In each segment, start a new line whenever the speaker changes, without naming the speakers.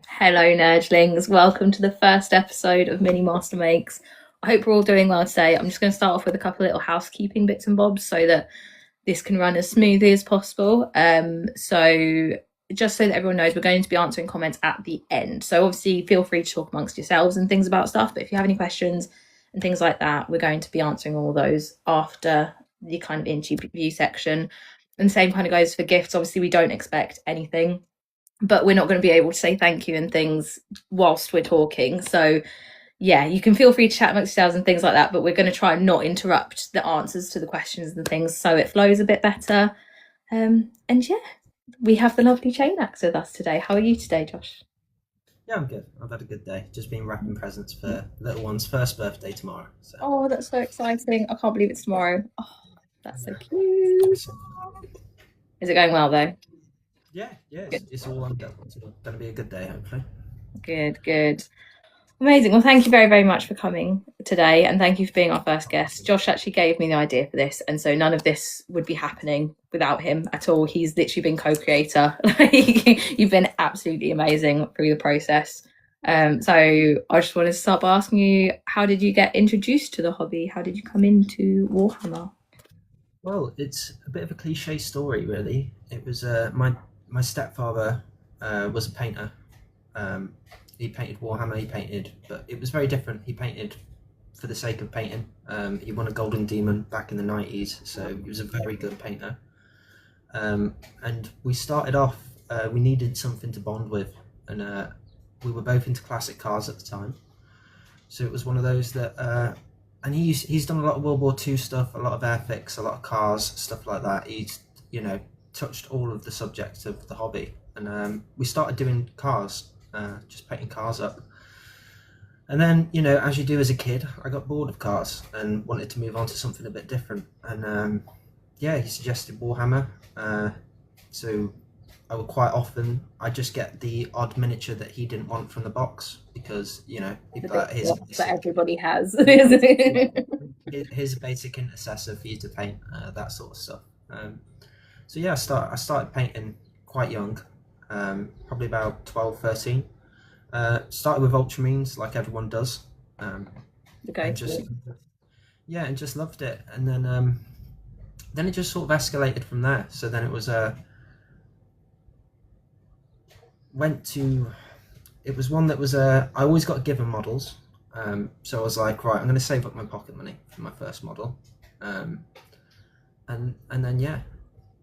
Hello, nerdlings. Welcome to the first episode of Mini Master Makes. I hope we're all doing well today. I'm just going to start off with a couple of little housekeeping bits and bobs so that this can run as smoothly as possible. So just so that everyone knows, we're going to be answering comments at the end. So obviously feel free to talk amongst yourselves and things about stuff. But if you have any questions and things like that, we're going to be answering all those after the kind of interview section. And the same kind of goes for gifts. Obviously, we don't expect anything, but we're not going to be able to say thank you and things whilst we're talking. So yeah, you can feel free to chat amongst yourselves and things like that, but we're going to try and not interrupt the answers to the questions and things so it flows a bit better. And yeah, we have the lovely chainaxe with us today. How are you today, Josh?
Yeah, I'm good. I've had a good day. Just been wrapping presents for little one's first birthday tomorrow. So.
Oh, that's so exciting. I can't believe it's tomorrow. Oh, that's so cute. Is it going well though?
Yeah, it's all on go. It's going to be a good day, hopefully.
Good. Amazing. Well, thank you very, very much for coming today, and thank you for being our first guest. Josh actually gave me the idea for this, and so none of this would be happening without him at all. He's literally been co-creator. You've been absolutely amazing through the process. So I just wanted to start by asking you, how did you get introduced to the hobby? How did you come into Warhammer?
Well, it's a bit of a cliche story, really. It was my stepfather was a painter. He painted Warhammer. But it was very different. He painted for the sake of painting. He won a Golden Demon back in the 90s, so he was a very good painter. And we started off. We needed something to bond with, and we were both into classic cars at the time. So it was one of those that. And he's done a lot of World War II stuff, a lot of airfix, a lot of cars, stuff like that. He's touched all of the subjects of the hobby, and we started doing cars. Just painting cars up. And then, as you do as a kid, I got bored of cars and wanted to move on to something a bit different. And he suggested Warhammer. So I would quite often, I just get the odd miniature that he didn't want from the box because, people
That
basic,
everybody has.
Here's a basic intercessor for you to paint, that sort of stuff. So yeah, I started painting quite young. Probably about 12, 13. Started with Ultramarines, like everyone does.
Okay.
And just loved it. And then it just sort of escalated from there. So then it was it was one that was I always got given models. So I was like, right, I'm going to save up my pocket money for my first model. And then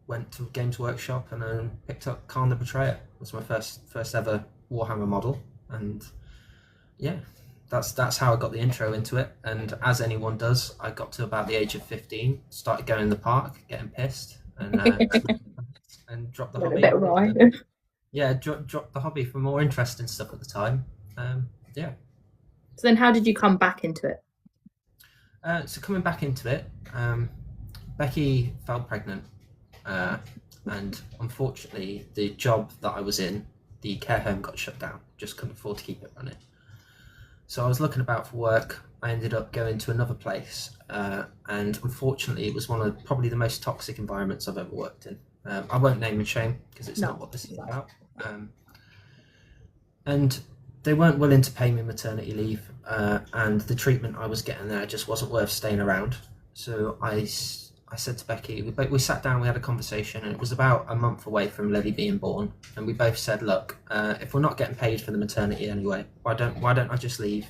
went to Games Workshop and then picked up Khan the Betrayer. It was my first ever Warhammer model, and that's how I got the intro into it. And as anyone does, I got to about the age of 15, started going in the park, getting pissed, and and dropped the hobby. Dropped the hobby for more interesting stuff at the time.
So then, how did you come back into it?
So coming back into it, Becky fell pregnant. And unfortunately, the job that I was in, the care home, got shut down. Just couldn't afford to keep it running. So I was looking about for work. I ended up going to another place, and unfortunately, it was one of probably the most toxic environments I've ever worked in. I won't name and shame because it's not what this is about. And they weren't willing to pay me maternity leave, and the treatment I was getting there just wasn't worth staying around. So I said to Becky, we sat down, we had a conversation, and it was about a month away from Lily being born, and we both said, look, if we're not getting paid for the maternity anyway, why don't I just leave,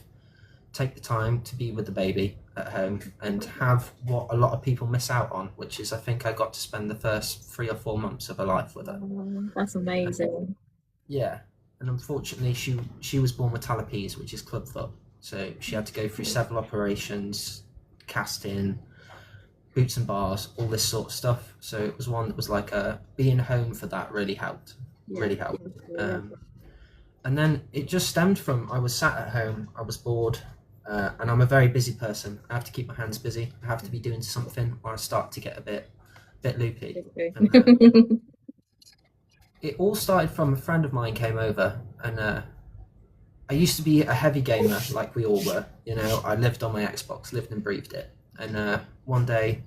take the time to be with the baby at home, and have what a lot of people miss out on, which is I think I got to spend the first 3 or 4 months of her life with her.
That's amazing.
And unfortunately she was born with talipes, which is clubfoot, so she had to go through several operations, casting, boots and bars, all this sort of stuff. So it was one that was like being home for that really helped. And then it just stemmed from, I was sat at home, I was bored, and I'm a very busy person. I have to keep my hands busy. I have to be doing something or I start to get a bit loopy. And, it all started from a friend of mine came over, and I used to be a heavy gamer like we all were. I lived on my Xbox, lived and breathed it. And one day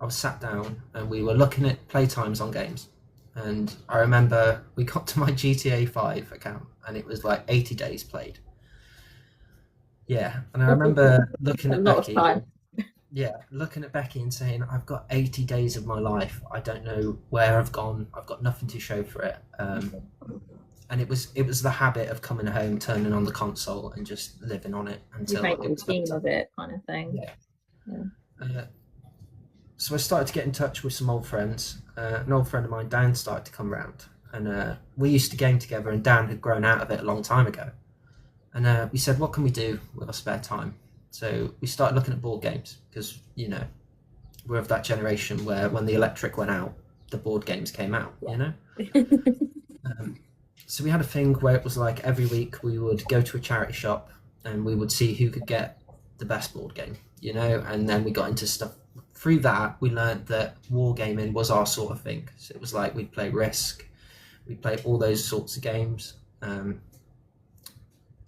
I was sat down and we were looking at playtimes on games, And I remember we got to my GTA 5 account and it was like 80 days played. Yeah, and I remember looking
A
at
lot of
Becky.
time.
Yeah, looking at Becky and saying, "I've got 80 days of my life. I don't know where I've gone. I've got nothing to show for it." And it was the habit of coming home, turning on the console, and just living on it
You
until
make a
it was
routine
hooked
of
up.
it, kind of thing.
Yeah.
Yeah.
Uh, so I started to get in touch with some old friends. An old friend of mine, Dan, started to come round, and we used to game together. And Dan had grown out of it a long time ago. And we said, "What can we do with our spare time?" So we started looking at board games because we're of that generation where when the electric went out, the board games came out. So we had a thing where it was like every week we would go to a charity shop and we would see who could get the best board game, and then we got into stuff. Through that, we learned that wargaming was our sort of thing. So it was like we'd play Risk, we'd play all those sorts of games.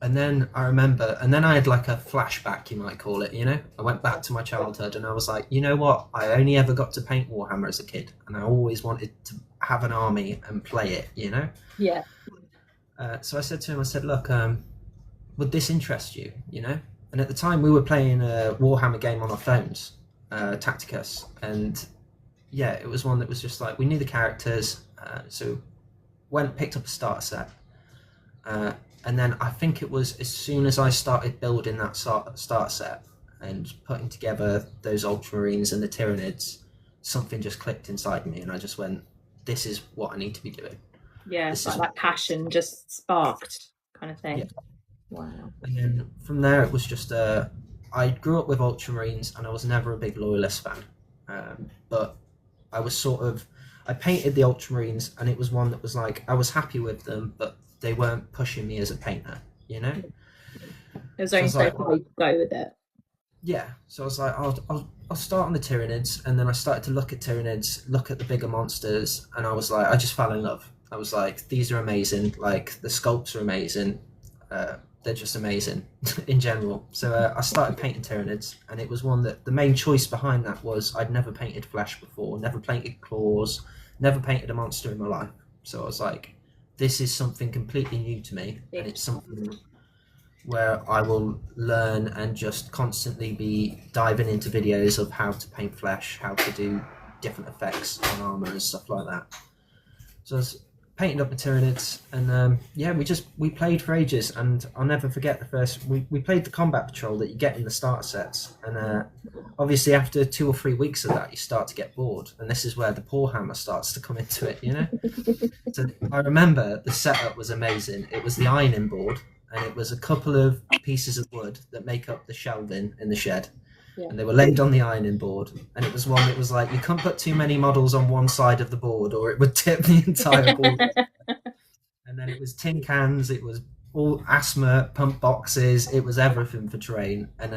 And then I remember, and then I had like a flashback, you might call it, I went back to my childhood and I was like, you know what? I only ever got to paint Warhammer as a kid and I always wanted to have an army and play it.
Yeah.
So I said to him, I said, look, would this interest you, And at the time we were playing a Warhammer game on our phones, Tacticus. And yeah, it was one that was just like, we knew the characters. So went, picked up a starter set. And then I think it was as soon as I started building that start set and putting together those Ultramarines and the Tyranids, something just clicked inside me, and I just went, "This is what I need to be doing."
Yeah, it's like that passion just sparked, kind of thing.
Yeah.
Wow.
And then from there, it was just I grew up with Ultramarines, and I was never a big Loyalist fan, but I was I painted the Ultramarines, and it was one that was like I was happy with them, but they weren't pushing me as a painter,
It was only so far you could go with it.
Yeah, so I was like, I'll start on the Tyranids, and then I started to look at Tyranids, look at the bigger monsters, and I was like, I just fell in love. I was like, these are amazing. Like the sculpts are amazing. They're just amazing in general. So I started painting Tyranids, and it was one that the main choice behind that was I'd never painted flesh before, never painted claws, never painted a monster in my life. So I was like, this is something completely new to me, and it's something where I will learn and just constantly be diving into videos of how to paint flesh, how to do different effects on armor and stuff like that. So I was painting up the Tyranids, and we played for ages, and I'll never forget the first. We played the combat patrol that you get in the starter sets, and obviously after 2 or 3 weeks of that, you start to get bored, and this is where the paw hammer starts to come into it. So I remember the setup was amazing. It was the ironing board, and it was a couple of pieces of wood that make up the shelving in the shed. Yeah. And they were laid on the ironing board, and it was one that was like you can't put too many models on one side of the board or it would tip the entire board. And then it was tin cans, it was all asthma pump boxes, it was everything for terrain. And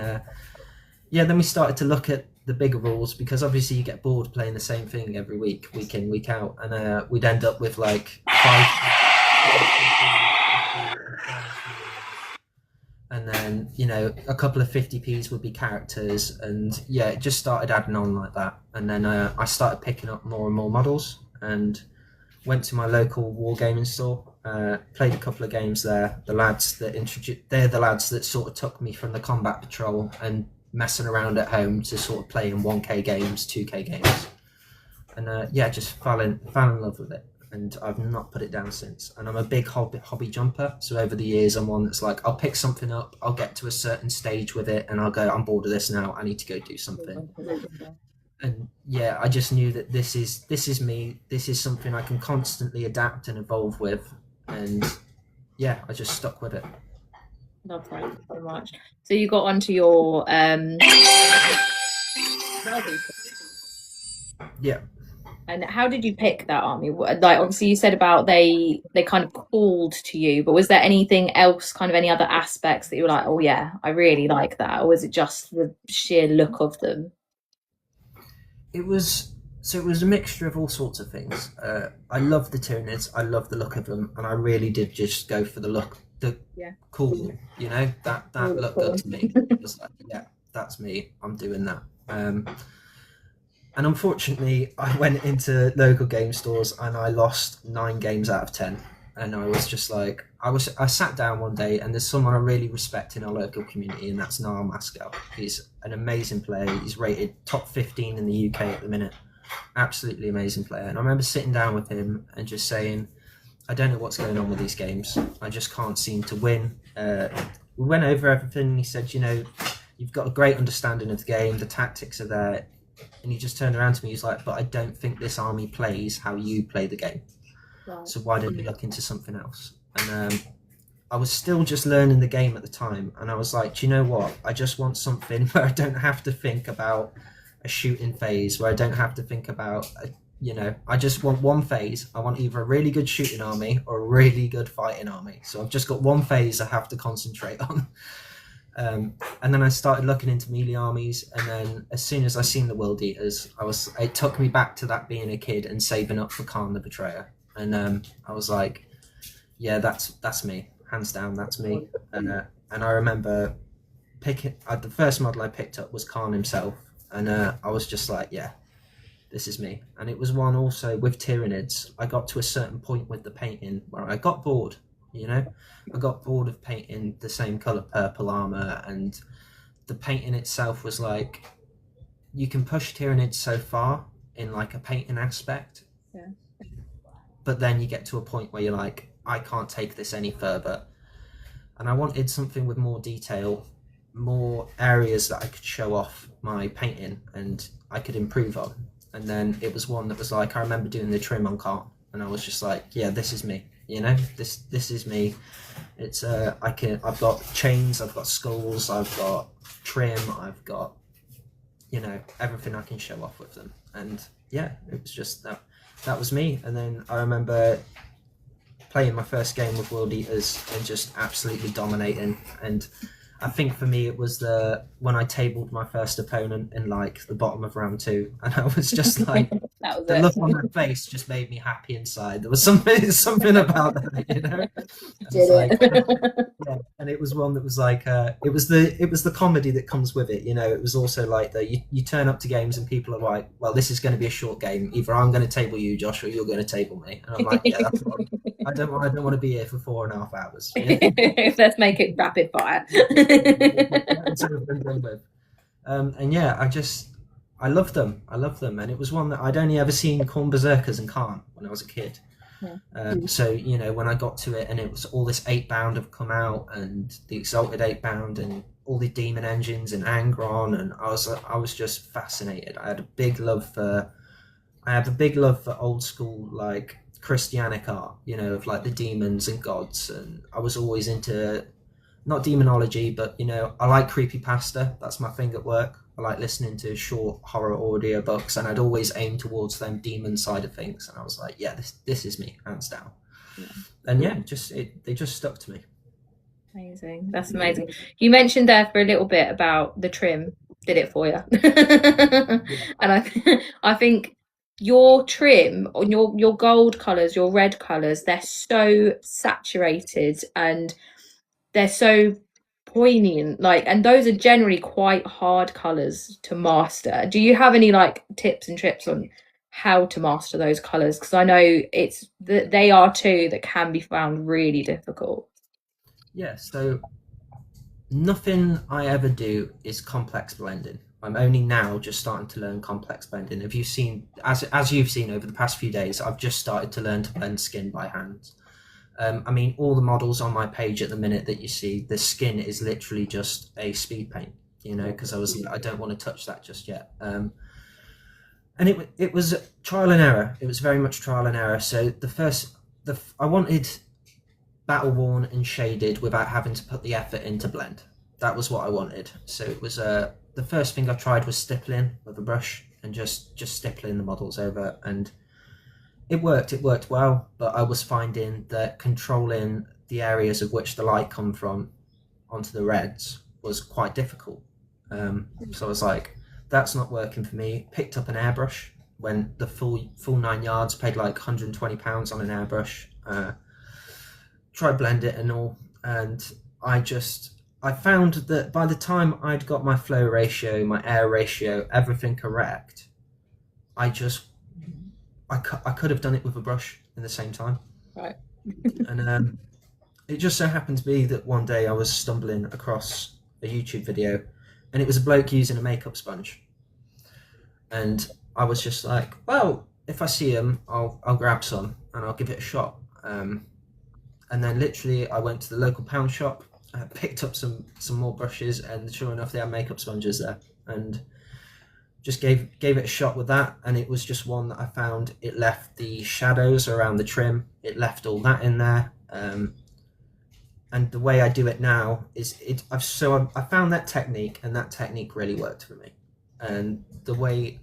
then we started to look at the bigger rules, because obviously you get bored playing the same thing every week in, week out, and we'd end up with like 5 and then a couple of 50p's would be characters, and it just started adding on like that. And then I started picking up more and more models and went to my local wargaming store, played a couple of games there. They're the lads that sort of took me from the combat patrol and messing around at home to sort of playing 1k games, 2k games, and just fell in love with it. And I've not put it down since. And I'm a big hobby jumper. So over the years, I'm one that's like, I'll pick something up, I'll get to a certain stage with it, and I'll go, I'm bored of this now, I need to go do something. And I just knew that this is me. This is something I can constantly adapt and evolve with. And I just stuck with it.
Love that so much. So you got onto your
yeah.
And how did you pick that army? Like, obviously you said about they kind of called to you, but was there anything else, kind of any other aspects that you were like, oh yeah, I really like that? Or was it just the sheer look of them?
It was a mixture of all sorts of things. I love the Tyranids, I love the look of them, and I really did just go for the look, cool, that looked good to me. It was like, that's me, I'm doing that. And unfortunately, I went into local game stores and I lost 9 games out of 10. And I was just like, I sat down one day, and there's someone I really respect in our local community, and that's Niall Maskell. He's an amazing player. He's rated top 15 in the UK at the minute. Absolutely amazing player. And I remember sitting down with him and just saying, I don't know what's going on with these games. I just can't seem to win. We went over everything, and he said, you've got a great understanding of the game. The tactics are there. And he just turned around to me. He's like, but I don't think this army plays how you play the game. Right. So why don't you look into something else? And I was still just learning the game at the time. And I was like, do you know what? I just want something where I don't have to think about a shooting phase, where I don't have to think about, I just want one phase. I want either a really good shooting army or a really good fighting army. So I've just got one phase I have to concentrate on. And then I started looking into melee armies, and then as soon as I seen the World Eaters, it took me back to that being a kid and saving up for Khan the Betrayer, and I was like, yeah, that's me, hands down, that's me. And I remember picking the first model I picked up was Khan himself, and I was just like, yeah, this is me. And it was one also with Tyranids. I got to a certain point with the painting where I got bored. I got bored of painting the same color purple armor, and the painting itself was like, you can push Tyranids so far in like a painting aspect, yeah, but then you get to a point where you're like, I can't take this any further. And I wanted something with more detail, more areas that I could show off my painting and I could improve on. And then it was one that was like, I remember doing the trim on Khan, and I was just like, yeah, this is me. This is me. It's I've got chains, I've got skulls, I've got trim, I've got everything I can show off with them. And yeah, it was just that was me. And then I remember playing my first game with World Eaters and just absolutely dominating. And I think for me it was when I tabled my first opponent in like the bottom of round 2, and I was just like, the look on her face just made me happy inside. There was something about that, yeah. And it was one that was like, it was the comedy that comes with it. It was also like you turn up to games and people are like, well, this is going to be a short game. Either I'm going to table you, Josh, or you're going to table me. And I'm like, yeah, that's what I don't want to be here for 4.5 hours.
Let's make it rapid fire.
And yeah, I love them. And it was one that I'd only ever seen Khorne Berserkers and Khan when I was a kid. Yeah. So when I got to it, and it was all this 8-bound have come out, and the Exalted 8-bound, and all the demon engines and Angron, and I was just fascinated. I have a big love for old school like Christianic art, of like the demons and gods, and I was always into, not demonology, but I like creepypasta. That's my thing at work. I like listening to short horror audio books, and I'd always aim towards them demon side of things. And I was like, yeah, this is me, hands down. Yeah. And yeah, they just stuck to me.
Amazing. That's amazing. You mentioned there for a little bit about the trim did it for you. And I think your trim on your gold colours, your red colours, they're so saturated and they're so poignant, and those are generally quite hard colours to master. Do you have any tips and trips on how to master those colours? Because I know they are two that can be found really difficult.
Yeah, so nothing I ever do is complex blending. I'm only now just starting to learn complex blending. Have you seen, as you've seen over the past few days, I've just started to learn to blend skin by hand. I mean, all the models on my page at the minute that you see, the skin is literally just a speed paint, because I don't want to touch that just yet. And it was trial and error. It was very much trial and error. So I wanted battle worn and shaded without having to put the effort into blend. That was what I wanted. So it was the first thing I tried was stippling with a brush and just stippling the models over, and it worked well, but I was finding that controlling the areas of which the light come from onto the reds was quite difficult. So I was like, that's not working for me. Picked up an airbrush, went the full 9 yards, paid like £120 on an airbrush, tried blend it and all, and I found that by the time I'd got my flow ratio, my air ratio, everything correct, I could have done it with a brush in the same time.
Right.
And it just so happened to be that one day I was stumbling across a YouTube video, and it was a bloke using a makeup sponge, and I was just like, well, if I see him, I'll grab some and I'll give it a shot. And then literally I went to the local pound shop, picked up some more brushes, and sure enough they had makeup sponges there, and just gave it a shot with that. And it was just one that I found, it left the shadows around the trim, it left all that in there. And the way I do it now is I found that technique, and that technique really worked for me. And the way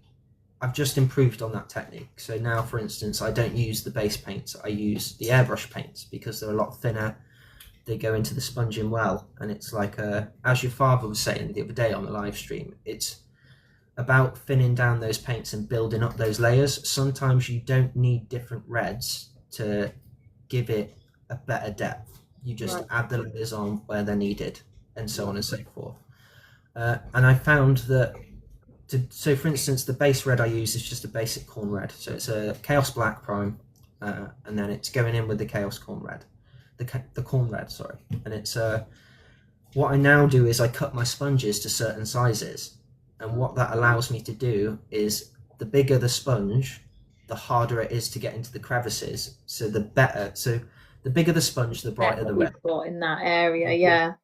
I've just improved on that technique. So now, for instance, I don't use the base paints, I use the airbrush paints, because they're a lot thinner, they go into the sponging well, and it's like, as your father was saying the other day on the live stream, it's about thinning down those paints and building up those layers. Sometimes you don't need different reds to give it a better depth. You just add the layers on where they're needed, and so on and so forth. And I found that, so for instance, the base red I use is just a basic corn red. So it's a Chaos Black Prime, and then it's going in with the Chaos Corn Red. The corn red, sorry. And it's what I now do is I cut my sponges to certain sizes. And what that allows me to do is, the bigger the sponge, the harder it is to get into the crevices. So the bigger the sponge, the brighter the red.
Got in that area, yeah.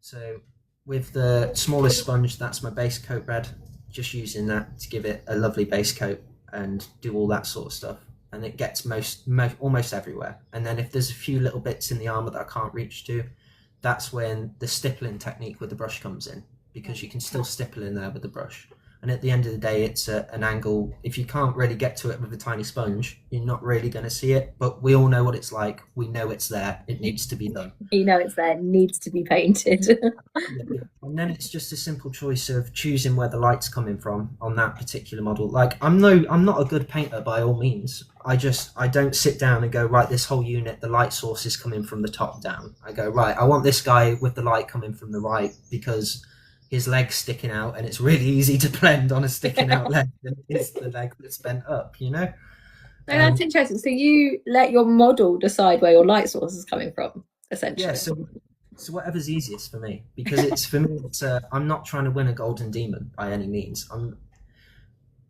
So with the smallest sponge, that's my base coat red, just using that to give it a lovely base coat and do all that sort of stuff. And it gets almost everywhere. And then if there's a few little bits in the armor that I can't reach to, that's when the stippling technique with the brush comes in, because you can still stipple in there with the brush. And at the end of the day, it's an angle. If you can't really get to it with a tiny sponge, you're not really going to see it. But we all know what it's like. We know it's there. It needs to be done.
You know it's there. It needs to be painted.
Yeah. And then it's just a simple choice of choosing where the light's coming from on that particular model. Like, I'm not a good painter by all means. I don't sit down and go, right, this whole unit, the light source is coming from the top down. I go, right, I want this guy with the light coming from the right, because his leg's sticking out, and it's really easy to blend on a sticking out leg than it is the leg that's bent up, you know?
So that's interesting. So you let your model decide where your light source is coming from, essentially.
Yeah, so whatever's easiest for me, because for me, I'm not trying to win a golden demon by any means.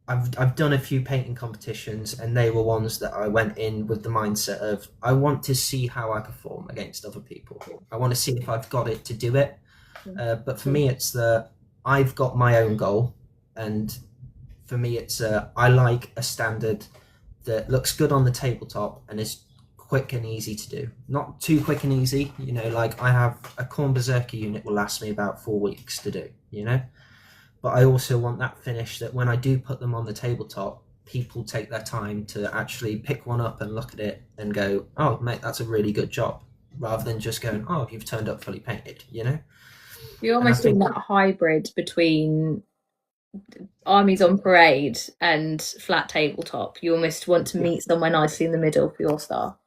I've done a few painting competitions, and they were ones that I went in with the mindset of, I want to see how I perform against other people. I want to see if I've got it to do it. But for me, it's I've got my own goal, and for me, it's I like a standard that looks good on the tabletop and is quick and easy to do. Not too quick and easy, you know. Like, I have a Corn Berserker unit will last me about 4 weeks to do, you know. But I also want that finish that when I do put them on the tabletop, people take their time to actually pick one up and look at it and go, "Oh, mate, that's a really good job," rather than just going, "Oh, you've turned up fully painted," you know.
You're almost doing that hybrid between armies on parade and flat tabletop. You almost want to meet somewhere nicely in the middle for your style.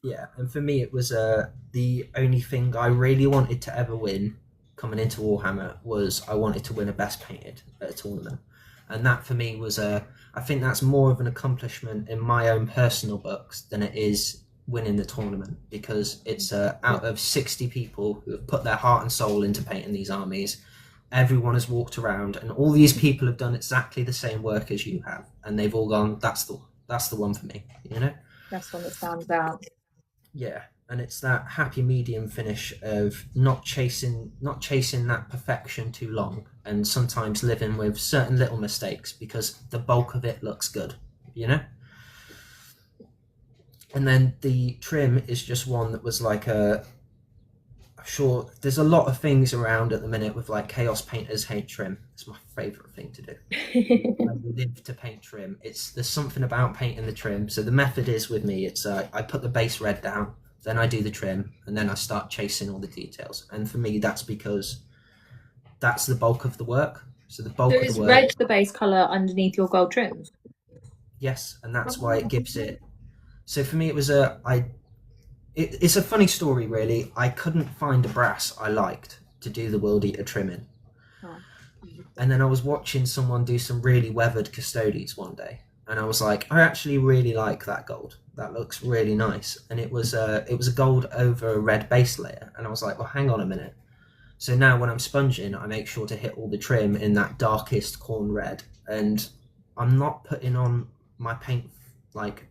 Yeah, and for me, it was the only thing I really wanted to ever win coming into Warhammer was I wanted to win a best painted at a tournament. And that for me was I think that's more of an accomplishment in my own personal books than it is winning the tournament, because it's out of 60 people who have put their heart and soul into painting these armies, everyone has walked around, and all these people have done exactly the same work as you have, and they've all gone, that's the one for me, you know.
That's one that stands out.
Yeah, and it's that happy medium finish of not chasing that perfection too long, and sometimes living with certain little mistakes because the bulk of it looks good, you know. And then the trim is just one that was like sure, there's a lot of things around at the minute with like chaos painters hate trim. It's my favorite thing to do. I live to paint trim. There's something about painting the trim. So the method is with me, it's I put the base red down, then I do the trim, and then I start chasing all the details. And for me, that's because that's the bulk of the work. So the bulk of the work.
Is red the base color underneath your gold trims?
Yes, and that's why it gives it. So for me, it was it's a funny story, really. I couldn't find a brass I liked to do the World Eater trimming. Oh. And then I was watching someone do some really weathered Custodes one day. and I was like, I actually really like that gold. That looks really nice. And it was a gold over a red base layer, and I was like, well, hang on a minute. So now when I'm sponging, I make sure to hit all the trim in that darkest corn red, and I'm not putting on my paint like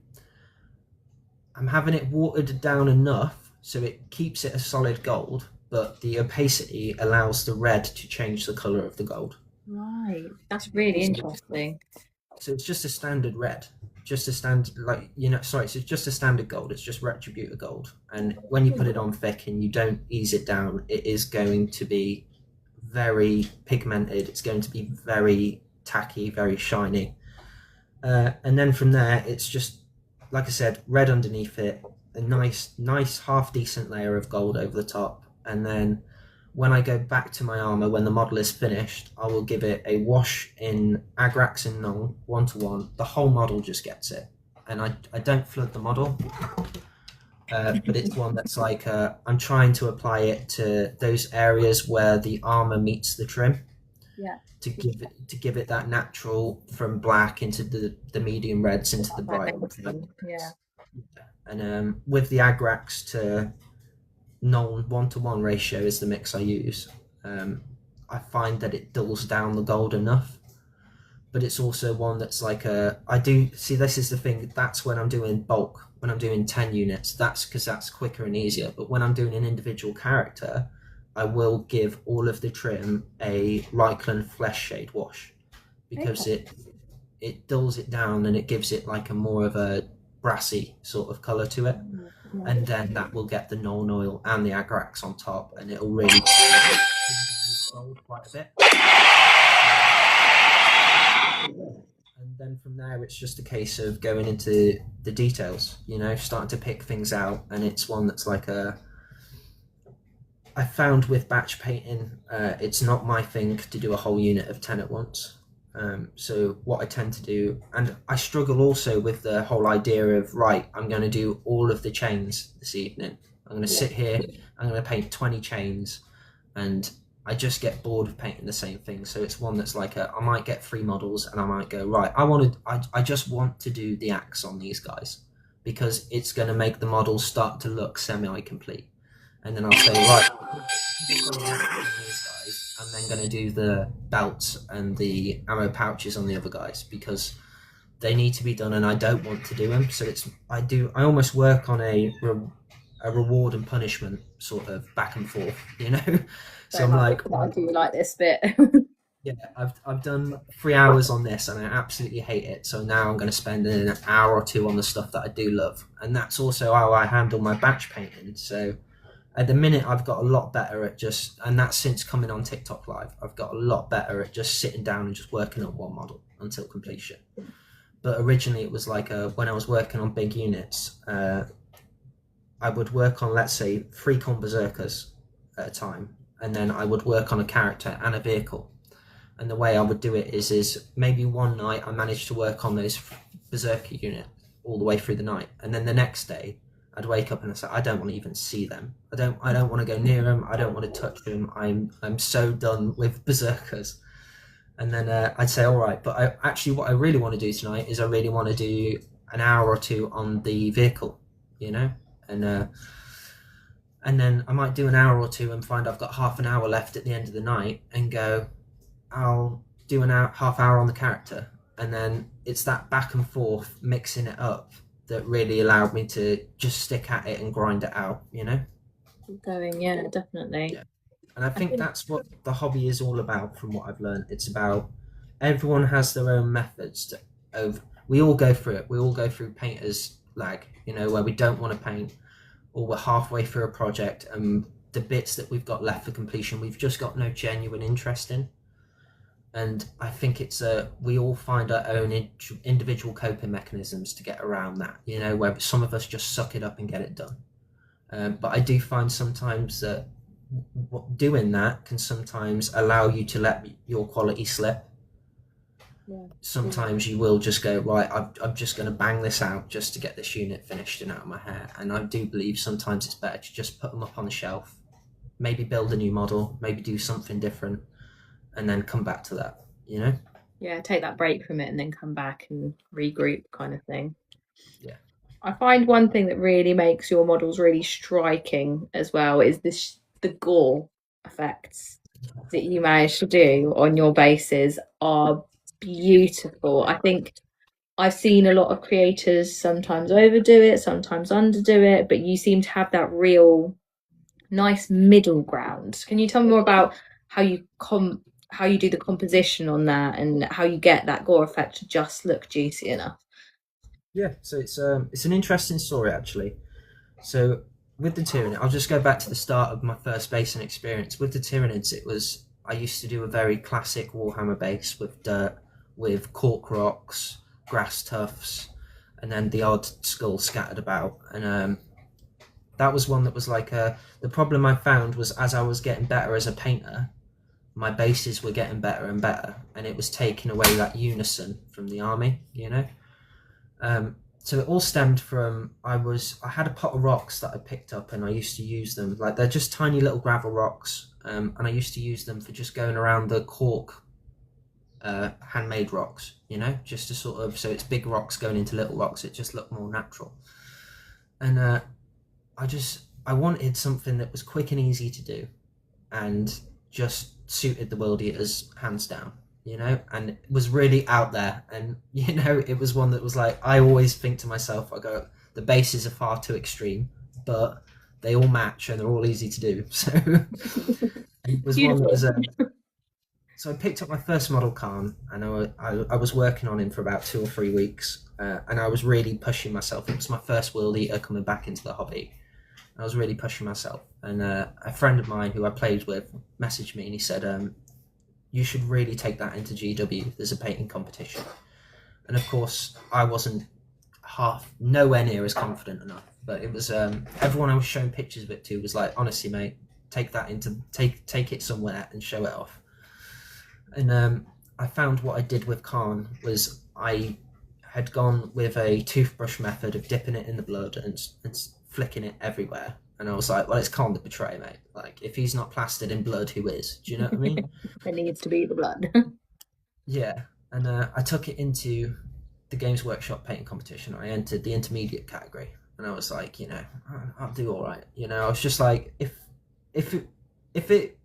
I'm having it watered down enough so it keeps it a solid gold, but the opacity allows the red to change the color of the gold.
Right. That's really interesting.
So it's just a standard red, just a standard sorry, so it's just a standard gold. It's just retributor gold, and when you put it on thick and you don't ease it down, it is going to be very pigmented. It's going to be very tacky, very shiny, and then from there, it's just like I said, red underneath it, a nice half decent layer of gold over the top, and then when I go back to my armor when the model is finished, I will give it a wash in Agrax and Null 1-to-1. The whole model just gets it, and I don't flood the model, but it's one that's like I'm trying to apply it to those areas where the armor meets the trim.
Yeah.
To give it that natural from black into the medium reds into the bright.
Yeah.
And with the Agrax to Null 1-to-1 ratio is the mix I use. I find that it dulls down the gold enough, but it's also one that's like I do see, this is the thing, that's when I'm doing bulk, when I'm doing 10 units, that's because that's quicker and easier. But when I'm doing an individual character, I will give all of the trim a Reichland flesh shade wash, because it dulls it down and it gives it like a more of a brassy sort of color to it. And then that will get the Nuln Oil and the Agrax on top, and it'll really gold quite a bit. And then from there, it's just a case of going into the details, starting to pick things out. And it's one that's like I found with batch painting, it's not my thing to do a whole unit of 10 at once. So what I tend to do, and I struggle also with the whole idea of, right, I'm going to do all of the chains this evening. I'm going to sit here, I'm going to paint 20 chains, and I just get bored of painting the same thing. So it's one that's like I might get 3 models and I might go, right, I just want to do the axe on these guys, because it's going to make the models start to look semi-complete. And then I'll say, right, I'm then going to do the belts and the ammo pouches on the other guys, because they need to be done and I don't want to do them. So I almost work on a reward and punishment sort of back and forth, So I'm like,
I do like this bit.
yeah, I've done 3 hours on this and I absolutely hate it. So now I'm going to spend an hour or 2 on the stuff that I do love. And that's also how I handle my batch painting. So at the minute, I've got a lot better at and that's since coming on TikTok Live, I've got a lot better at just sitting down and just working on one model until completion. But originally it was like when I was working on big units, I would work on, let's say, 3 Khorne Berserkers at a time, and then I would work on a character and a vehicle. And the way I would do it is maybe one night I managed to work on those Berserker unit all the way through the night, and then the next day I'd wake up and I'd say, I don't want to even see them. I don't want to go near them. I don't want to touch them. I'm so done with Berserkers. And then I'd say, all right, but what I really want to do tonight is I really want to do an hour or 2 on the vehicle, and then I might do an hour or 2 and find I've got half an hour left at the end of the night and go, I'll do half hour on the character. And then it's that back and forth, mixing it up, that really allowed me to just stick at it and grind it out,
Going, yeah, definitely.
Yeah. And I think that's what the hobby is all about, from what I've learned. It's about, everyone has their own methods we all go through it. We all go through painter's lag, where we don't want to paint, or we're halfway through a project and the bits that we've got left for completion, we've just got no genuine interest in. And I think it's we all find our own individual coping mechanisms to get around that, where some of us just suck it up and get it done. But I do find sometimes that doing that can sometimes allow you to let your quality slip.
Yeah.
Sometimes you will just go, right, I'm just going to bang this out just to get this unit finished and out of my hair. And I do believe sometimes it's better to just put them up on the shelf, maybe build a new model, maybe do something different, and then come back to that,
Yeah, take that break from it and then come back and regroup, kind of thing.
Yeah.
I find one thing that really makes your models really striking as well is this the gore effects that you manage to do on your bases are beautiful. I think I've seen a lot of creators sometimes overdo it, sometimes underdo it, but you seem to have that real nice middle ground. Can you tell me more about how how you do the composition on that and how you get that gore effect to just look juicy enough?
Yeah, so it's an interesting story actually. So with the Tyranids, I'll just go back to the start of my first basing experience. With the Tyranids, it was I used to do a very classic Warhammer base with dirt, with cork rocks, grass tufts, and then the odd skull scattered about. And that was one that was like the problem I found was as I was getting better as a painter, my bases were getting better and better, and it was taking away that unison from the army, you know. So it all stemmed from I had a pot of rocks that I picked up and I used to use them like they're just tiny little gravel rocks, and I used to use them for just going around the cork handmade rocks, you know, just to sort of so it's big rocks going into little rocks. It just looked more natural, and I wanted something that was quick and easy to do, and just suited the world eaters hands down, you know, and it was really out there. And you know, it was one that was like I always think to myself, I go, the bases are far too extreme, but they all match and they're all easy to do. So it was one that
Beautiful.
was so I picked up my first model Khan, and I was working on him for about 2 or 3 weeks, and I was really pushing myself. It was my first world eater coming back into the hobby. I was really pushing myself, and a friend of mine who I played with messaged me and he said, you should really take that into GW. There's a painting competition. And of course, I wasn't nowhere near as confident enough. But it was everyone I was showing pictures of it to was like, honestly, mate, take it somewhere and show it off. And I found what I did with Khan was I had gone with a toothbrush method of dipping it in the blood and flicking it everywhere. And I was like, well, it's Khan the Betray, mate. Like, if he's not plastered in blood, who is? Do you know what I mean?
There needs to be the blood.
Yeah. And I took it into the Games Workshop painting competition. I entered the intermediate category. And I was like, you know, I'll do all right. You know, I was just like, if it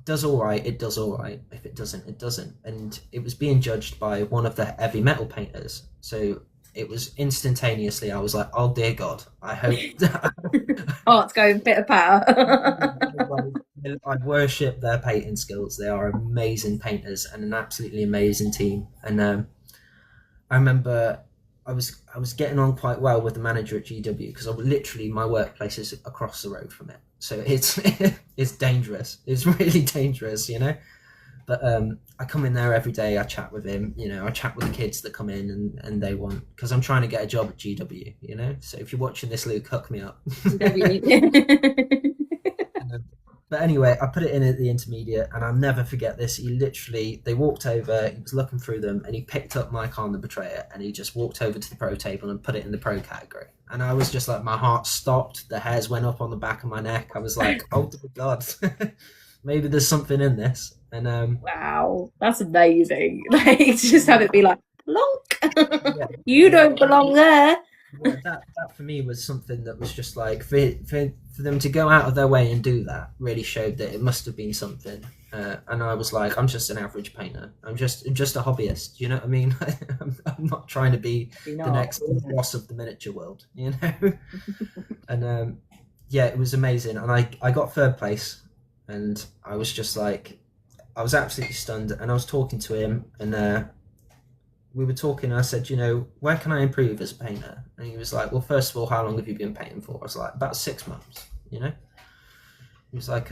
does all right, it does all right. If it doesn't, it doesn't. And it was being judged by one of the heavy metal painters. So it was instantaneously, I was like, oh dear God, I hope.
Heart's going pitter patter.
I worship their painting skills. They are amazing painters and an absolutely amazing team. And I remember I was getting on quite well with the manager at GW because literally my workplace is across the road from it. So it's it's dangerous. It's really dangerous, you know. But I come in there every day. I chat with him. You know, I chat with the kids that come in and they want because I'm trying to get a job at GW. You know, so if you're watching this, Luke, hook me up. But anyway, I put it in at the intermediate, and I'll never forget this. They walked over, he was looking through them, and he picked up my Khan the Betrayer, and he just walked over to the pro table and put it in the pro category. And I was just like, my heart stopped, the hairs went up on the back of my neck. I was like, oh dear God, maybe there's something in this. And
Wow, that's amazing. Like, just have it be like, plonk.
yeah,
You don't belong there.
yeah, that for me was something that was just like for them to go out of their way and do that really showed that it must have been something. And I was like, I'm just an average painter. I'm just a hobbyist. You know what I mean? I'm not trying to be the next boss of the miniature world. You know? And yeah, it was amazing. And I got third place, and I was just like, I was absolutely stunned. And I was talking to him, and we were talking, and I said, you know, where can I improve as a painter? And he was like, well, first of all, how long have you been painting for? I was like, about 6 months, you know? He was like,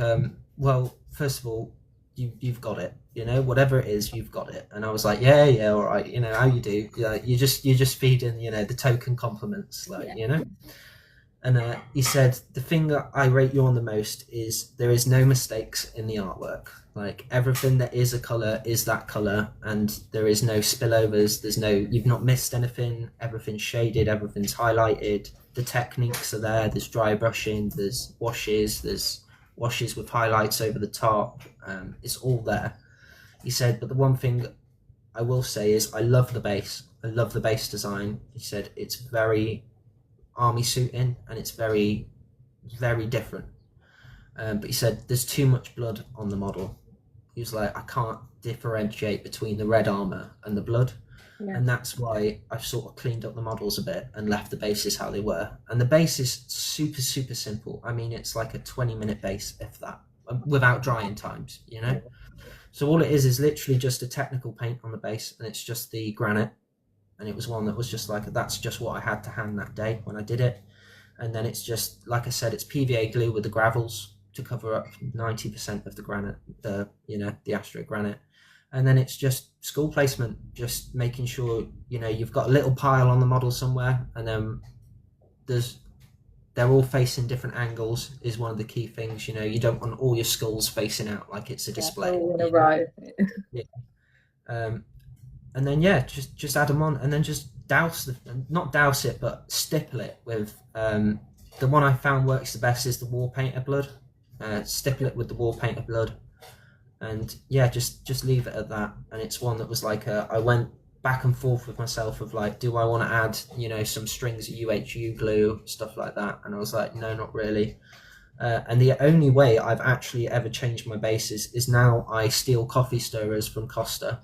well, first of all, you've got it, you know, whatever it is, you've got it. And I was like, yeah, all right, you know, how you do? You just feed in, you know, the token compliments, like, yeah. You know? And he said, the thing that I rate you on the most is there is no mistakes in the artwork. Like everything that is a color is that color, and there is no spillovers. You've not missed anything. Everything's shaded, everything's highlighted. The techniques are there. There's dry brushing, there's washes with highlights over the top. It's all there. He said, but the one thing I will say is I love the base. I love the base design. He said it's very army suiting and it's very, very different. But he said there's too much blood on the model. He was like, I can't differentiate between the red armor and the blood.
Yeah.
And that's why I've sort of cleaned up the models a bit and left the bases how they were. And the base is super, super simple. I mean, it's like a 20-minute base, if that, without drying times, you know? So all it is literally just a technical paint on the base, and it's just the granite. And it was one that was just like, that's just what I had to hand that day when I did it. And then it's just, like I said, it's PVA glue with the gravels to cover up 90% of the granite, the Astro granite. And then it's just skull placement, just making sure, you've got a little pile on the model somewhere, and then they're all facing different angles is one of the key things. You don't want all your skulls facing out like it's a display.
All in a row.
Yeah. And then just add them on, and then just not douse it, but stipple it with the one I found works the best is the wall painter blood. Stipple it with the wall painter blood, and just leave it at that. And it's one that was like I went back and forth with myself of like, do I want to add some strings of UHU glue, stuff like that, and I was like, no, not really. And the only way I've actually ever changed my bases is now I steal coffee stirrers from Costa,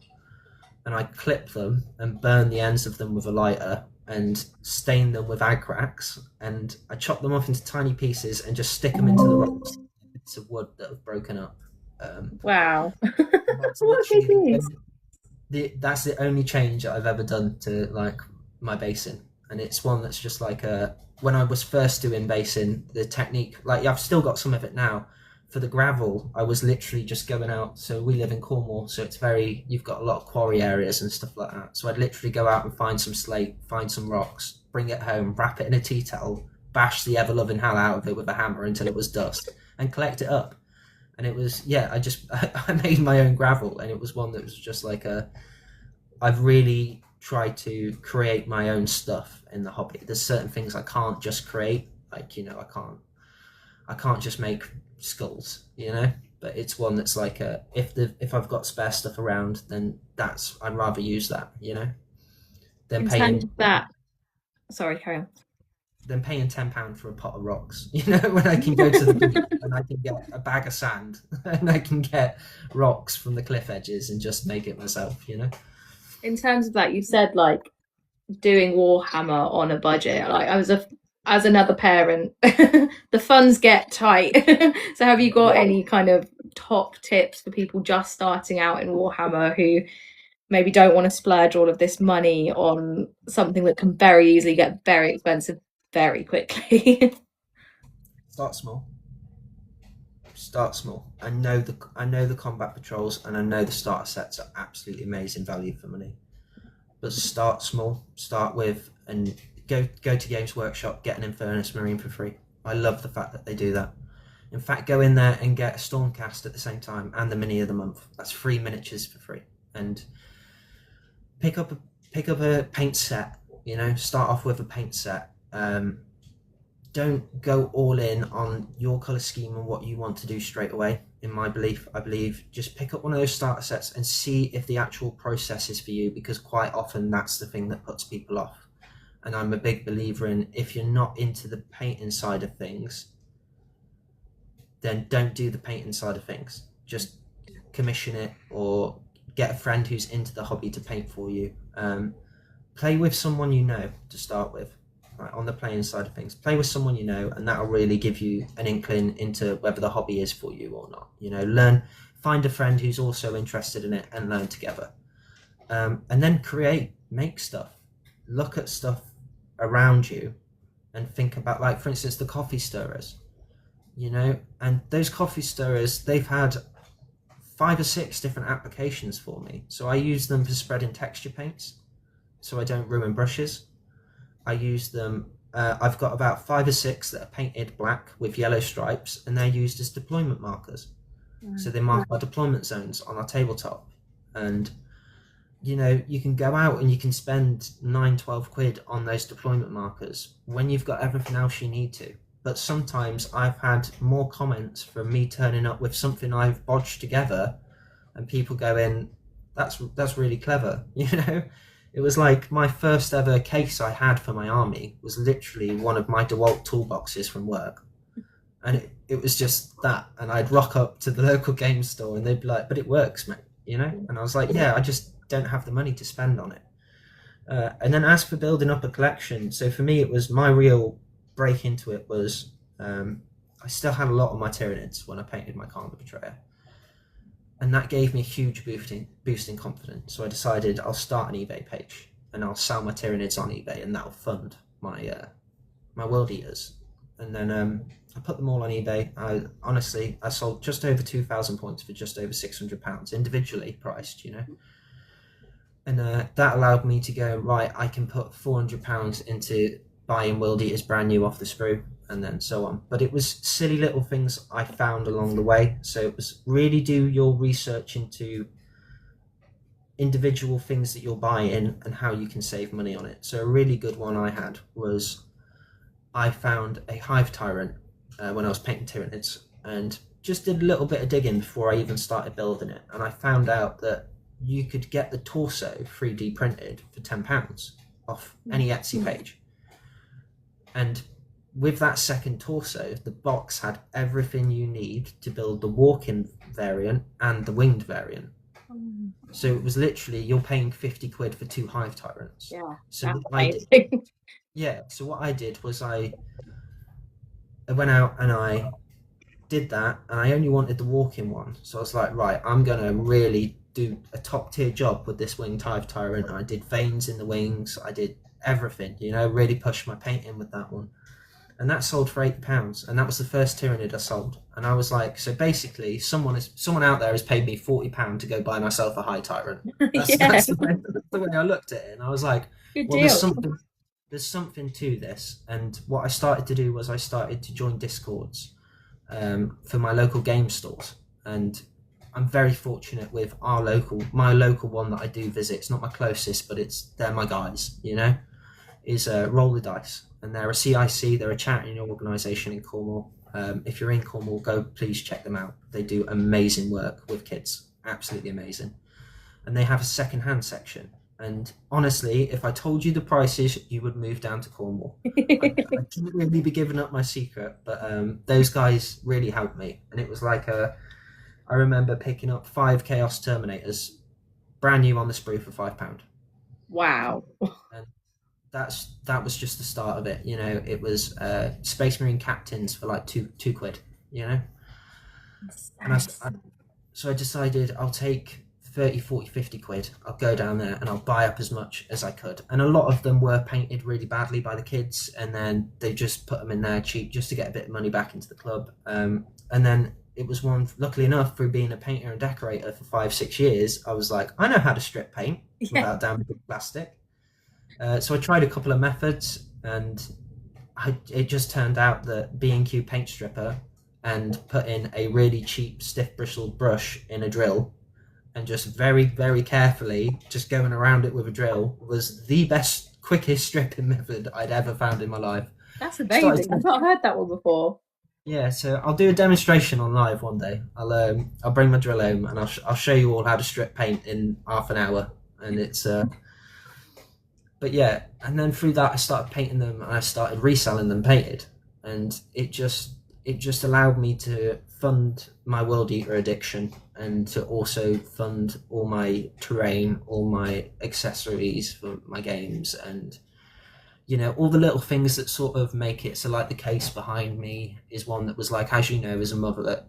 and I clip them and burn the ends of them with a lighter and stain them with Agrax, and I chop them off into tiny pieces and just stick them into the rocks, bits of wood that have broken up.
Wow.
That's literally that's the only change I've ever done to like my basing, and it's one that's just like when I was first doing basing, the technique, like I've still got some of it now. For the gravel, I was literally just going out. So we live in Cornwall, so you've got a lot of quarry areas and stuff like that. So I'd literally go out and find some slate, find some rocks, bring it home, wrap it in a tea towel, bash the ever-loving hell out of it with a hammer until it was dust, and collect it up. And it was, I made my own gravel, and it was one that was just like I've really tried to create my own stuff in the hobby. There's certain things I can't just create, like, I can't just make skulls, but it's one that's like if I've got spare stuff around, then I'd rather use that, than
In
paying
terms of that, sorry, carry on.
Than paying £10 for a pot of rocks, when I can go to the beach and I can get a bag of sand and I can get rocks from the cliff edges and just make it myself.
In terms of that, you said like doing Warhammer on a budget. Like as another parent, the funds get tight. So have you got any kind of top tips for people just starting out in Warhammer who maybe don't want to splurge all of this money on something that can very easily get very expensive very quickly?
Start small. I know the combat patrols, and I know the starter sets are absolutely amazing value for money. But start small. Start with and go to Games Workshop, get an Infernus Marine for free. I love the fact that they do that. In fact, go in there and get a Stormcast at the same time and the Mini of the Month. That's 3 miniatures for free. And pick up a paint set. Start off with a paint set. Don't go all in on your colour scheme and what you want to do straight away. In my belief, I believe just pick up one of those starter sets and see if the actual process is for you, because quite often that's the thing that puts people off. And I'm a big believer in, if you're not into the painting side of things, then don't do the painting side of things. Just commission it or get a friend who's into the hobby to paint for you. Play with someone to start with. Right, on the playing side of things, play with someone and that'll really give you an inkling into whether the hobby is for you or not. Find a friend who's also interested in it and learn together. And then make stuff. Look at stuff around you and think about, like, for instance, the coffee stirrers, and those coffee stirrers, they've had 5 or 6 different applications for me. So I use them for spreading texture paints so I don't ruin brushes. I use them, I've got about 5 or 6 that are painted black with yellow stripes, and they're used as deployment markers. So they mark our deployment zones on our tabletop. And, you can go out and you can spend 9-12 quid on those deployment markers when you've got everything else you need to. But sometimes I've had more comments from me turning up with something I've bodged together, and people going, that's really clever. It was like my first ever case I had for my army was literally one of my DeWalt toolboxes from work, and it was just that. And I'd rock up to the local game store and they'd be like, "But it works, mate," And I was like, "Yeah, I just don't have the money to spend on it." And then as for building up a collection, so for me it was my real break into it was I still had a lot of my Tyranids when I painted my Karma Betrayer, and that gave me a huge boost in confidence. So I decided I'll start an eBay page and I'll sell my Tyranids on eBay, and that'll fund my World Eaters. And then I put them all on eBay. I sold just over 2,000 points for just over £600 individually priced, and that allowed me to go, right, I can put £400 into buying World Eaters brand new off the sprue, and then so on. But it was silly little things I found along the way. So it was really do your research into individual things that you're buying and how you can save money on it. So a really good one I had was I found a Hive Tyrant when I was painting Tyranids, and just did a little bit of digging before I even started building it. And I found out that you could get the torso 3D printed for £10 off any Etsy page. And with that second torso, the box had everything you need to build the walking variant and the winged variant. So it was literally, you're paying 50 quid for 2 Hive Tyrants.
Yeah,
so
that's
I
amazing.
did, yeah. So what I did was I went out and I did that, and I only wanted the walking one. So I was like, right, I'm gonna really do a top tier job with this winged Hive Tyrant. I did veins in the wings. I did everything, really pushed my painting with that one. And that sold for £80, and that was the first Tyranid I sold. And I was like, so basically, someone out there has paid me £40 to go buy myself a High Tyrant. That's the way I looked at it, and I was like,
Good
well,
deal.
there's something to this. And what I started to do was I started to join Discords for my local game stores, and I'm very fortunate with my local one that I do visit. It's not my closest, but they're my guys, is Roll the Dice. And they're a CIC, they're a charity organisation in Cornwall. If you're in Cornwall, please check them out. They do amazing work with kids, absolutely amazing. And they have a second-hand section. And honestly, if I told you the prices, you would move down to Cornwall. I didn't really be giving up my secret, but those guys really helped me. And it was like I remember picking up 5 Chaos Terminators, brand new on the sprue for £5.
Wow.
And that was just the start of it. It was Space Marine Captains for like two quid. And so I decided I'll take 30, 40, 50 quid. I'll go down there and I'll buy up as much as I could. And a lot of them were painted really badly by the kids, and then they just put them in there cheap just to get a bit of money back into the club. And then it was one, luckily enough, through being a painter and decorator for 5-6 years, I was like, I know how to strip paint without damaging plastic. So I tried a couple of methods, and it just turned out that B&Q paint stripper and putting a really cheap stiff bristled brush in a drill and just very, very carefully just going around it with a drill was the best, quickest stripping method I'd ever found in my life.
That's amazing. I've not heard that one before.
Yeah, so I'll do a demonstration on live one day. I'll bring my drill home and I'll show you all how to strip paint in half an hour, and it's but yeah, and then through that I started painting them and I started reselling them painted, and it just allowed me to fund my World Eater addiction and to also fund all my terrain, all my accessories for my games, and all the little things that sort of make it so. Like the case behind me is one that was like, as you know, as a mother,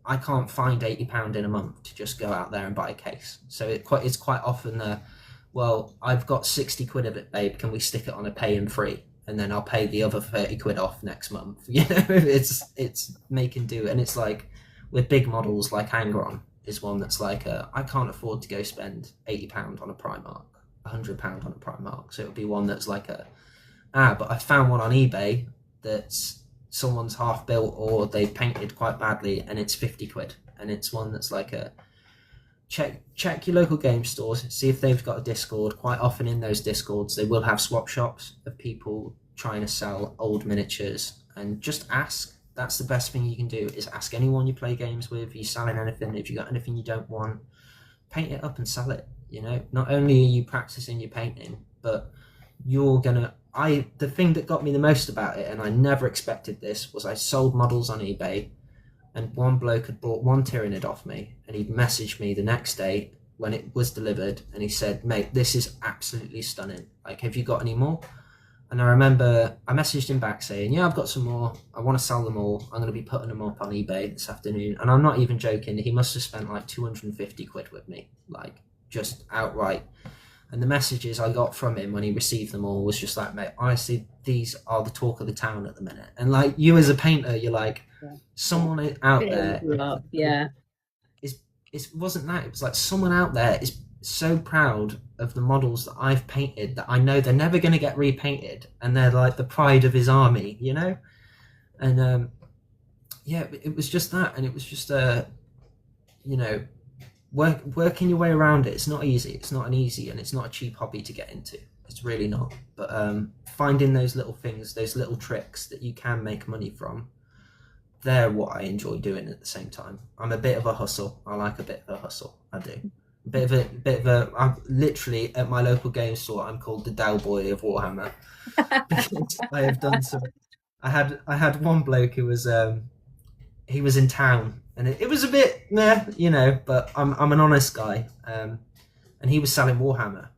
I can't find £80 in a month to just go out there and buy a case. So it's quite often well, I've got 60 quid of it, babe. Can we stick it on a pay and free? And then I'll pay the other 30 quid off next month. It's make and do. And it's like with big models like Angron is one that's like, I can't afford to go spend £80 on a Primark, £100 on a Primark. So it would be one that's like but I found one on eBay that's someone's half built or they've painted quite badly and it's 50 quid. And it's one that's like check your local game stores, see if they've got a Discord. Quite often in those Discords, they will have swap shops of people trying to sell old miniatures, and just ask. That's the best thing you can do, is ask anyone you play games with, are you selling anything? If you got anything you don't want, paint it up and sell it. You know, not only are you practicing your painting, but you're gonna. The thing that got me the most about it, and I never expected this, was I sold models on eBay, and one bloke had bought one Tyranid off me, and he'd messaged me the next day when it was delivered, and he said, "Mate, this is absolutely stunning. Like, have you got any more?" And I remember I messaged him back saying, "Yeah, I've got some more. I want to sell them all. I'm going to be putting them up on eBay this afternoon." And I'm not even joking. He must have spent like 250 quid with me, like just outright. And the messages I got from him when he received them all was just like, "Mate, honestly, these are the talk of the town at the minute." And like, you as a painter, you're like, someone out there,
yeah,
it wasn't that. It was like someone out there is so proud of the models that I've painted that I know they're never going to get repainted, and they're like the pride of his army, you know. And yeah, it was just that, and it was just you know, working your way around it. It's not easy. It's not an easy, and it's not a cheap hobby to get into. It's really not. But finding those little things, those little tricks that you can make money from, they're what I enjoy doing at the same time. I'm a bit of a hustle. I like a bit of a hustle. I do. A bit of a. I'm literally at my local game store. I'm called the Dow Boy of Warhammer because I have done some. I had one bloke who was he was in town, and it was a bit you know, but I'm an honest guy, and he was selling Warhammer.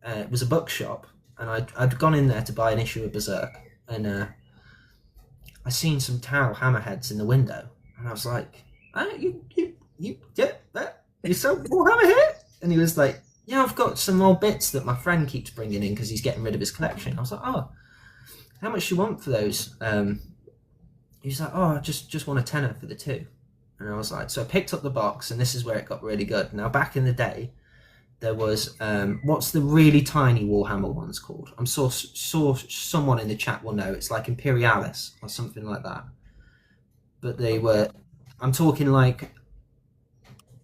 It was a bookshop, and I'd gone in there to buy an issue of Berserk, and I seen some Tau hammerheads in the window, and I was like, you sell Warhammer here? And he was like, "Yeah, I've got some old bits that my friend keeps bringing in because he's getting rid of his collection." I was like, "Oh, how much do you want for those?" He's like, "Oh, I just want a tenner for the two." And I was like, so I picked up the box, and this is where it got really good. Now, back in the day, there was what's the really tiny Warhammer ones called? I'm sure someone in the chat will know. It's like Imperialis or something like that. But they were, I'm talking like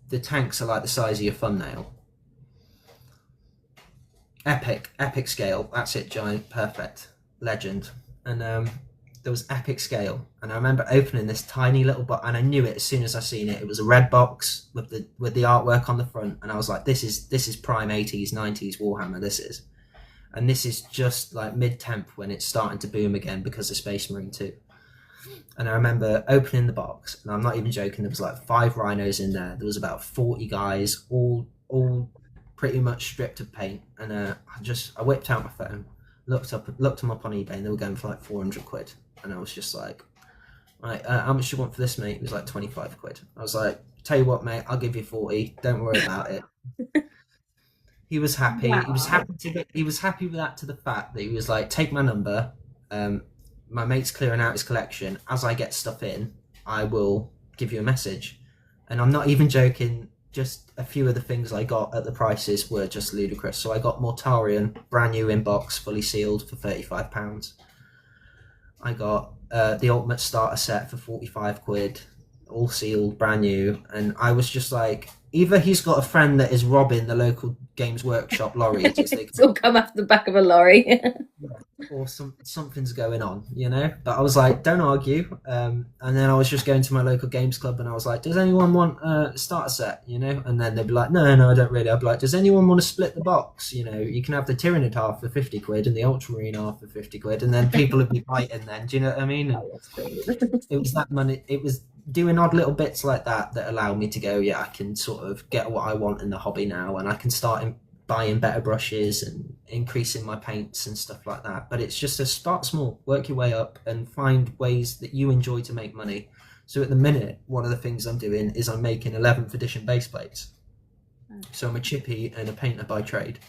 the tanks are like the size of your thumbnail. Epic scale. That's it, giant, perfect, legend. And there was epic scale, and I remember opening this tiny little box, and I knew it as soon as I seen it. It was a red box with the artwork on the front, and I was like, this is prime 80s 90s Warhammer. This is just like mid-temp when it's starting to boom again because of Space Marine 2. And I remember opening the box, and I'm not even joking, there was like 5 rhinos in there. There was about 40 guys, all pretty much stripped of paint, and I whipped out my phone, looked them up on eBay, and they were going for like 400 quid. And I was just like, right, how much do you want for this, mate? It was like 25 quid. I was like, tell you what, mate, I'll give you 40. Don't worry about it. He was happy. Wow. He was happy with that, to the fact that he was like, take my number. My mate's clearing out his collection. As I get stuff in, I will give you a message. And I'm not even joking. Just a few of the things I got at the prices were just ludicrous. So I got Mortarion, brand new in box, fully sealed, for £35. I got the Ultimate Starter set for 45 quid, all sealed, brand new. And I was just like, either he's got a friend that is robbing the local Games Workshop lorry.
It's all come off the back of a lorry.
Or something's going on, you know. But I was like, don't argue. And then I was just going to my local games club, and I was like, does anyone want a starter set, you know? And then they'd be like, no, I don't really. I'd be like, does anyone want to split the box? You know, you can have the Tyranid half for 50 quid and the Ultramarine half for 50 quid, and then people would be fighting then. Do you know what I mean? It was that money. It was doing odd little bits like that allowed me to go, yeah, I can sort of get what I want in the hobby now, and I can start buying better brushes and increasing my paints and stuff like that. But it's just to start small, work your way up, and find ways that you enjoy to make money. So at the minute, one of the things I'm doing is I'm making 11th edition base plates. So I'm a chippy and a painter by trade.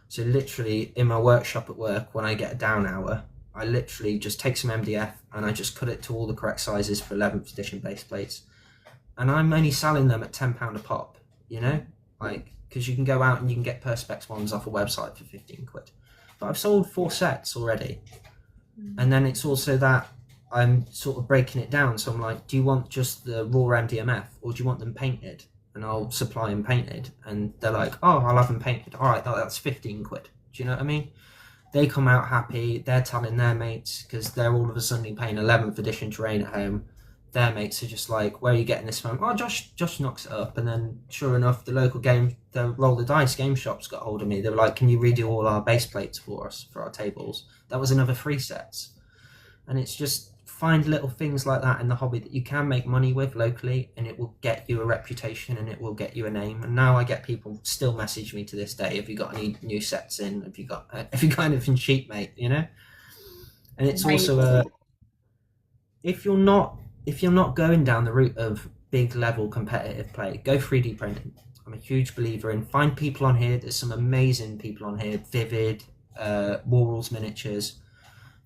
So literally in my workshop at work, when I get a down hour, I literally just take some MDF and I just cut it to all the correct sizes for 11th edition base plates. And I'm only selling them at £10 a pop, you know? Like, because you can go out and you can get Perspex ones off a website for 15 quid. But I've sold 4 sets already. And then it's also that I'm sort of breaking it down. So I'm like, do you want just the raw MDMF, or do you want them painted? And I'll supply them painted. And they're like, oh, I'll have them painted. All right, that's 15 quid. Do you know what I mean? They come out happy. They're telling their mates, because they're all of a sudden paying 11th edition terrain at home. their mates are just like, "Where are you getting this from?" "Oh, Josh knocks it up." And then, sure enough, the Roll the Dice game shops got hold of me. They were like, "Can you redo all our base plates for us for our tables?" That was another 3 sets. And it's just find little things like that in the hobby that you can make money with locally, and it will get you a reputation and it will get you a name. And now I get people still message me to this day, "Have you got any new sets in? Have you got anything cheap, mate?" And it's also if you're not going down the route of big level competitive play, go 3D printing. I'm a huge believer in find people on here. There's some amazing people on here. Vivid, War Rules Miniatures.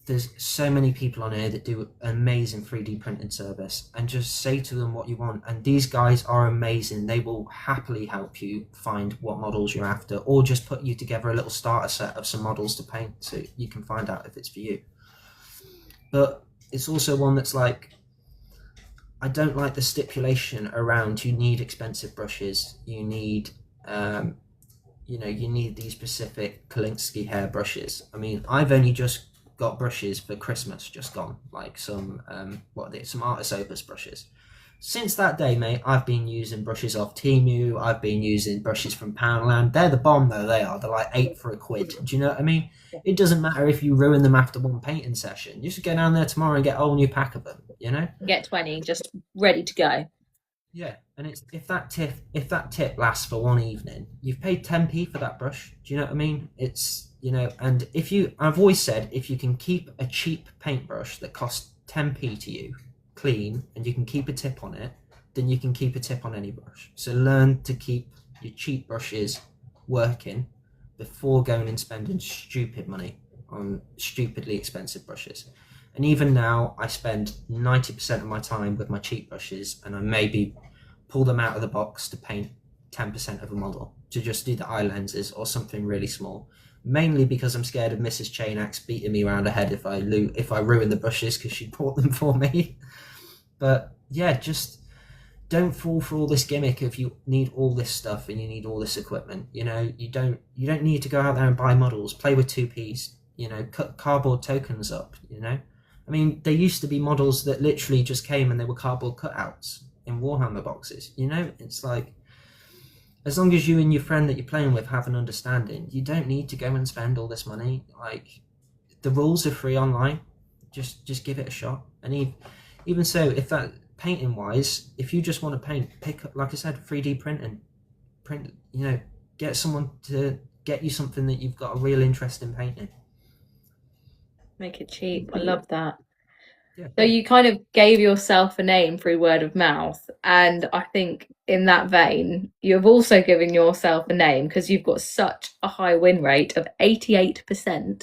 There's so many people on here that do amazing 3D printing service, and just say to them what you want. And these guys are amazing. They will happily help you find what models you're after, or just put you together a little starter set of some models to paint so you can find out if it's for you. But it's also one that's like, I don't like the stipulation around you need expensive brushes. You need you need these specific Kolinsky hair brushes. I mean, I've only just got brushes for Christmas just gone, like some some Artis Opus brushes. Since that day, mate, I've been using brushes off Temu. I've been using brushes from Poundland. They're the bomb, though. They are. They're like 8 for £1. Do you know what I mean? It doesn't matter if you ruin them after one painting session. You should go down there tomorrow and get a whole new pack of them.
Get 20 just ready to go.
Yeah, and it's if that tip lasts for one evening, you've paid 10p for that brush. Do you know what I mean? It's and I've always said, if you can keep a cheap paintbrush that costs 10p to you clean, and you can keep a tip on it, then you can keep a tip on any brush. So learn to keep your cheap brushes working before going and spending stupid money on stupidly expensive brushes. And even now, I spend 90% of my time with my cheap brushes, and I maybe pull them out of the box to paint 10% of a model, to just do the eye lenses or something really small. Mainly because I'm scared of Mrs. Chainaxe beating me around the head if I ruin the brushes because she bought them for me. But yeah, just don't fall for all this gimmick of you need all this stuff and you need all this equipment. You don't need to go out there and buy models. Play with 2Ps. Cut cardboard tokens up. I mean, there used to be models that literally just came and they were cardboard cutouts in Warhammer boxes. It's like, as long as you and your friend that you're playing with have an understanding, you don't need to go and spend all this money. Like, the rules are free online. Just give it a shot. And even so, if that painting wise, if you just want to paint, pick up, like I said, 3D printing, get someone to get you something that you've got a real interest in painting.
Make it cheap. I love that.
Yeah.
So you kind of gave yourself a name through word of mouth, and I think in that vein, you've also given yourself a name because you've got such a high win rate of 88%,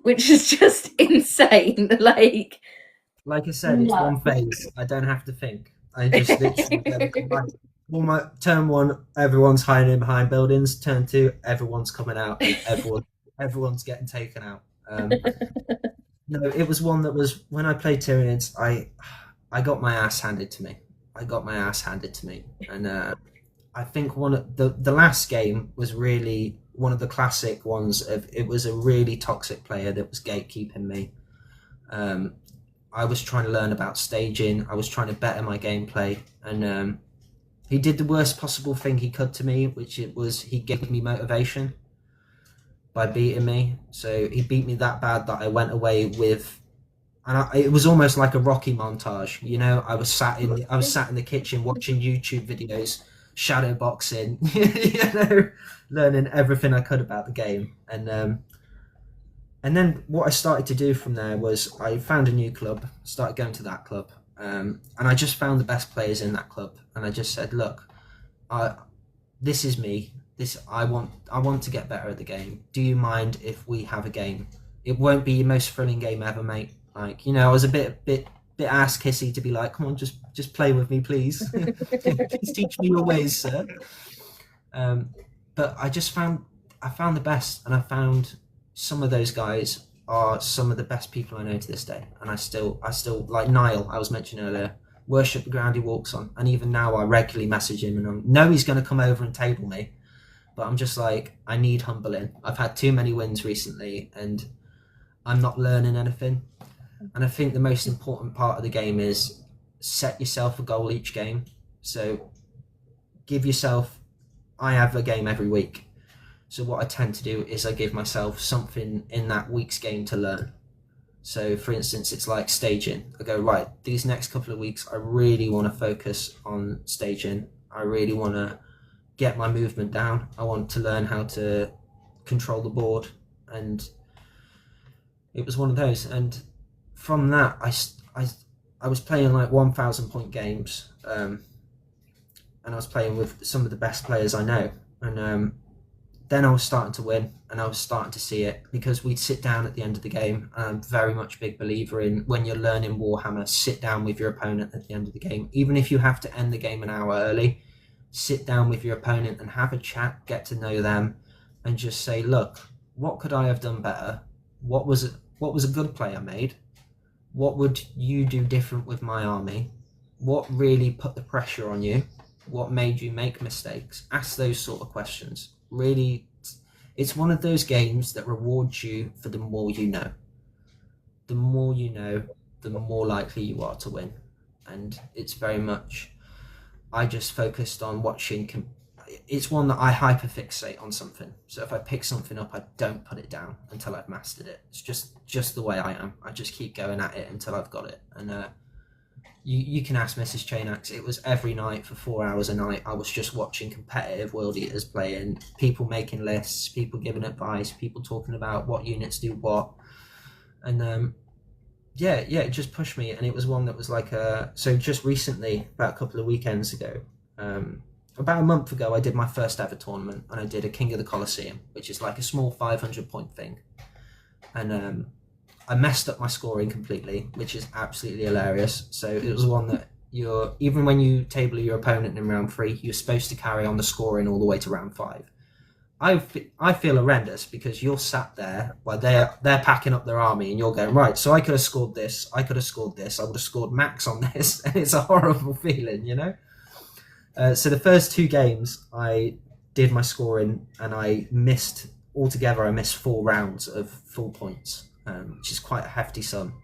which is just insane.
Like I said, it's one phase. I don't have to think. I just literally all my turn 1, everyone's hiding behind buildings. Turn 2, everyone's coming out, and everyone's getting taken out. No, it was one that was when I played Tyranids. I got my ass handed to me. And I think one of the last game was really one of the classic ones. It was a really toxic player that was gatekeeping me. I was trying to learn about staging. I was trying to better my gameplay, and he did the worst possible thing he could to me, which he gave me motivation by beating me. So he beat me that bad that I went away with, and it was almost like a Rocky montage. I was sat in the kitchen watching YouTube videos, shadow boxing, learning everything I could about the game. And then what I started to do from there was I found a new club, started going to that club, and I just found the best players in that club, and I just said, look, this is me. I want to get better at the game. Do you mind if we have a game? It won't be your most thrilling game ever, mate. Like, I was a bit ass kissy to be like, come on, just play with me, please. Please teach me your ways, sir. But I found the best, and I found some of those guys are some of the best people I know to this day. And I still like Niall, I was mentioning earlier, worship the ground he walks on. And even now I regularly message him and I know he's going to come over and table me. But I'm just like, I need humbling. I've had too many wins recently and I'm not learning anything. And I think the most important part of the game is set yourself a goal each game. So give yourself, I have a game every week. So what I tend to do is I give myself something in that week's game to learn. So for instance, it's like staging. I go, right, these next couple of weeks, I really want to focus on staging. I really want to get my movement down. I want to learn how to control the board. And it was one of those. And from that, I was playing like 1,000 point games. And I was playing with some of the best players I know. And then I was starting to win, and I was starting to see it, because we'd sit down at the end of the game. And I'm very much a big believer in, when you're learning Warhammer, sit down with your opponent at the end of the game. Even if you have to end the game an hour early, sit down with your opponent and have a chat, get to know them, and just say, look, what could I have done better? What was a good play I made? What would you do different with my army? What really put the pressure on you? What made you make mistakes? Ask those sort of questions. Really, it's one of those games that rewards you for the more you know. The more you know, the more likely you are to win. And it's very much, I just focused on watching. It's one that I hyperfixate on something. So if I pick something up, I don't put it down until I've mastered it. It's just the way I am. I just keep going at it until I've got it. And you can ask Mrs. Chainaxe. It was every night for 4 hours a night. I was just watching competitive World Eaters playing, people making lists, people giving advice, people talking about what units do what. And yeah, it just pushed me. And it was one that was like so just recently, about a couple of weekends ago, about a month ago, I did my first ever tournament, and I did a King of the Colosseum, which is like a small 500 point thing. And I messed up my scoring completely, which is absolutely hilarious. So it was one that even when you table your opponent in round 3, you're supposed to carry on the scoring all the way to round 5. I feel horrendous, because you're sat there while they're packing up their army, and you're going, right, so I could have scored this, I could have scored this, I would have scored max on this, and it's a horrible feeling, you know. So the first 2 games, I did my scoring, and I missed 4 rounds of full points, which is quite a hefty sum.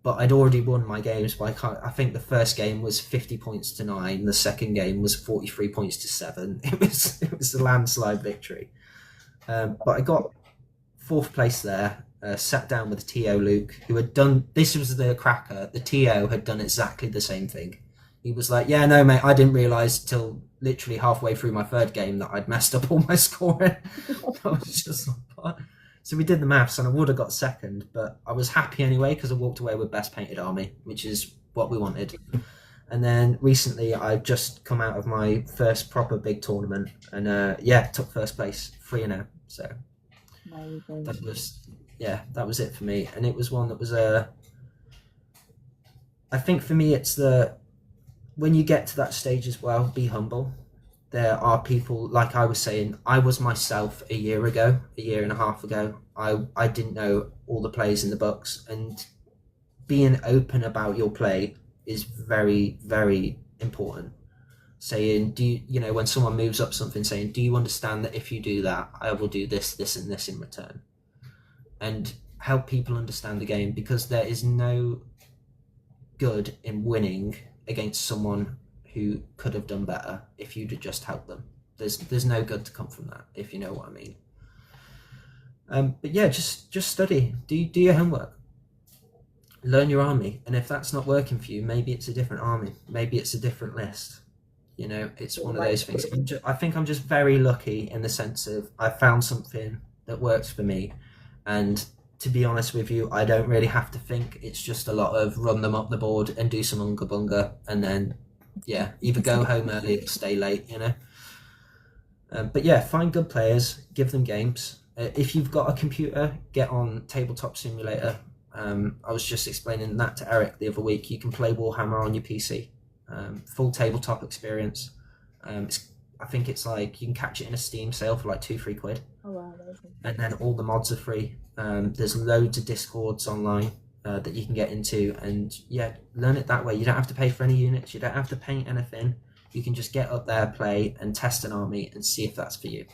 But I'd already won my games by, I think the first game was 50 points to 9, the second game was 43 points to 7. It was a landslide victory. But I got 4th place there. Sat down with the TO Luke, who had done, this was the cracker, the TO had done exactly the same thing. He was like, yeah, no, mate, I didn't realise till literally halfway through my 3rd game that I'd messed up all my scoring. I was just like, what? So we did the maths, and I would have got 2nd, but I was happy anyway, because I walked away with best painted army, which is what we wanted. And then recently, I've just come out of my first proper big tournament, and took 1st place, 3-0. So
Amazing.
that was it for me. And it was one that was I think for me, it's when you get to that stage as well, be humble. There are people, like I was saying, I was myself a year and a half ago. I didn't know all the plays in the books, and being open about your play is very, very important. Saying, when someone moves up something, saying, do you understand that if you do that, I will do this, this, and this in return? And help people understand the game, because there is no good in winning against someone who could have done better if you'd just helped them. There's no good to come from that, if you know what I mean. But yeah, just study, do your homework, learn your army, and if that's not working for you, maybe it's a different army, maybe it's a different list. It's one of those things. I think I'm just very lucky in the sense of I found something that works for me, and to be honest with you, I don't really have to think. It's just a lot of run them up the board and do some unga bunga, and then either go home early or stay late, but yeah, find good players, give them games. If you've got a computer, get on Tabletop Simulator. I was just explaining that to Eric the other week. You can play Warhammer on your PC, full tabletop experience. I think it's like you can catch it in a Steam sale for like £2-3.
Oh wow,
and then all the mods are free. There's loads of Discords online that you can get into, and learn it that way. You don't have to pay for any units, you don't have to paint anything. You can just get up there, play, and test an army and see if that's for you.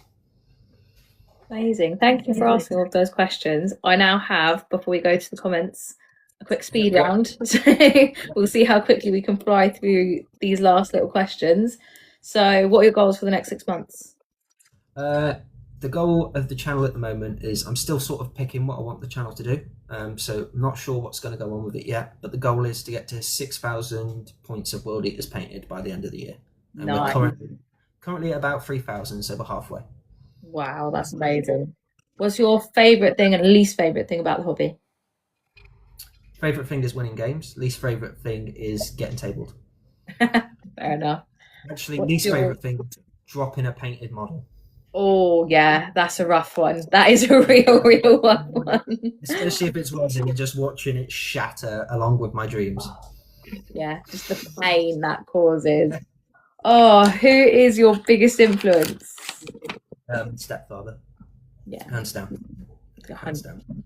Amazing. Thank you for asking all of those questions. I now have, before we go to the comments, a quick speed
What?
round. So we'll see how quickly we can fly through these last little questions. So, what are your goals for the next 6 months?
Uh, the goal of the channel at the moment is I'm still sort of picking what I want the channel to do. So I'm not sure what's going to go on with it yet, but the goal is to get to 6,000 points of World Eaters painted by the end of the year. And we're
Nice.
currently at about 3,000, so we're halfway.
Wow, that's amazing. What's your favourite thing and least favourite thing about the hobby?
Favorite thing is winning games. Least favorite thing is getting tabled.
Fair enough.
Actually,
What's
least
your
favorite thing, dropping a painted model.
Oh yeah, that's a rough one. That is a real one.
Especially if it's ones and you're just watching it shatter along with my dreams.
Yeah, just the pain that causes. Oh, who is your biggest influence?
Stepfather,
Yeah,
hands down, hands
100.
down.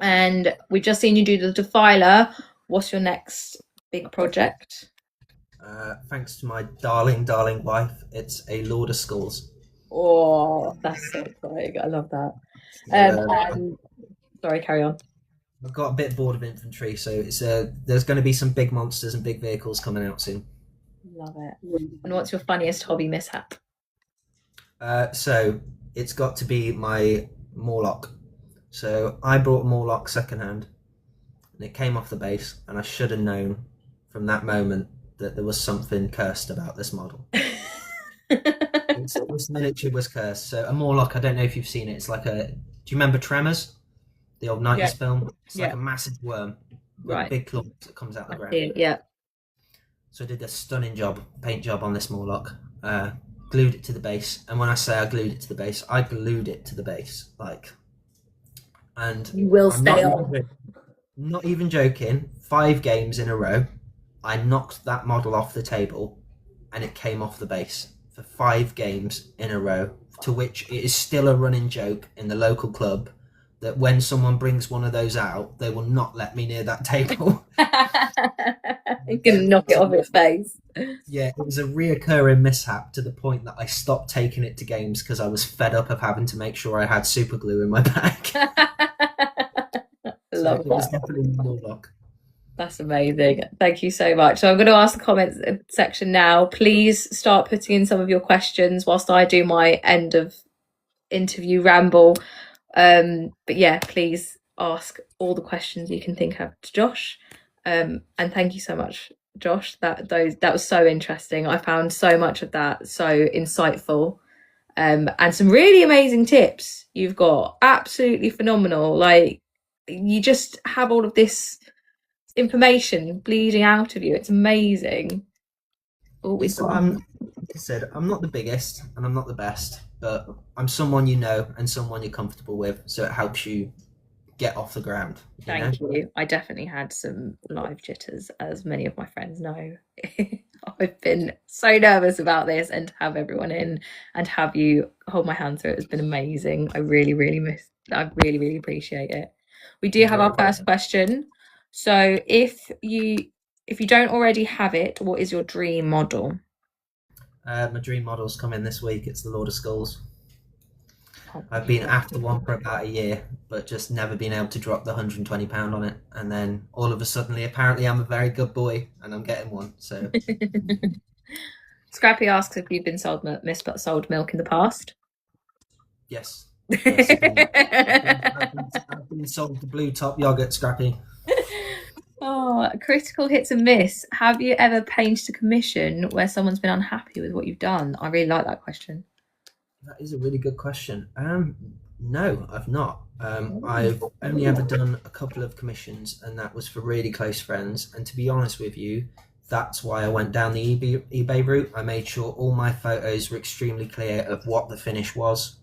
And we've just seen you do the Defiler. What's your next big project?
Thanks to my darling, darling wife, it's a Lord of Skulls.
Oh, that's so exciting. I love that.
So,
And sorry, carry on.
I've got a bit bored of infantry, so it's there's going to be some big monsters and big vehicles coming out soon.
Love it. And what's your funniest hobby mishap?
So it's got to be my Morlock. So I brought Morlock secondhand, and it came off the base, and I should have known from that moment that there was something cursed about this model. This miniature was cursed. So a Morlock, I don't know if you've seen it. It's like a. Do you remember Tremors, the old 90s
Yeah.
film? It's like
Yeah.
a massive worm with
Right.
big claws that comes out the ground.
Yeah.
So I did a stunning paint job on this Morlock. Glued it to the base, and when I say I glued it to the base, I glued it to the base, and
You will
I'm
stay on.
not even joking. 5 games in a row, I knocked that model off the table, and it came off the base for 5 games in a row. To which it is still a running joke in the local club that when someone brings one of those out, they will not let me near that table.
You can knock it off its face.
Yeah, it was a reoccurring mishap to the point that I stopped taking it to games because I was fed up of having to make sure I had super glue in my bag.
Love
It was
that.
definitely Morlock.
That's amazing. Thank you so much. So I'm going to ask the comments section now. Please start putting in some of your questions whilst I do my end of interview ramble. But yeah, please ask all the questions you can think of to Josh. And thank you so much, Josh. That was so interesting. I found so much of that so insightful. And some really amazing tips you've got. Absolutely phenomenal. Like you just have all of this information bleeding out of you. It's amazing. Oh, we've got
Like I said, I'm not the biggest and I'm not the best, but I'm someone you know and someone you're comfortable with, so it helps you get off the ground.
Thank you. I definitely had some live jitters, as many of my friends know. I've been so nervous about this, and to have everyone in and have you hold my hand through it has been amazing. I really, really really appreciate it. We do have our first question. So if you don't already have it, what is your dream model?
My dream model's coming this week. It's the Lord of Skulls. I've been after one for about a year, but just never been able to drop the £120 on it. And then all of a sudden, apparently, I'm a very good boy, and I'm getting one. So,
Scrappy asks if you've been sold milk in the past.
yes, I've been sold the blue top yogurt, Scrappy.
Oh, critical hits and miss. Have you ever painted a commission where someone's been unhappy with what you've done? I really like that question.
That is a really good question. No, I've not. I've only ever done a couple of commissions, and that was for really close friends. And to be honest with you, that's why I went down the eBay route. I made sure all my photos were extremely clear of what the finish was.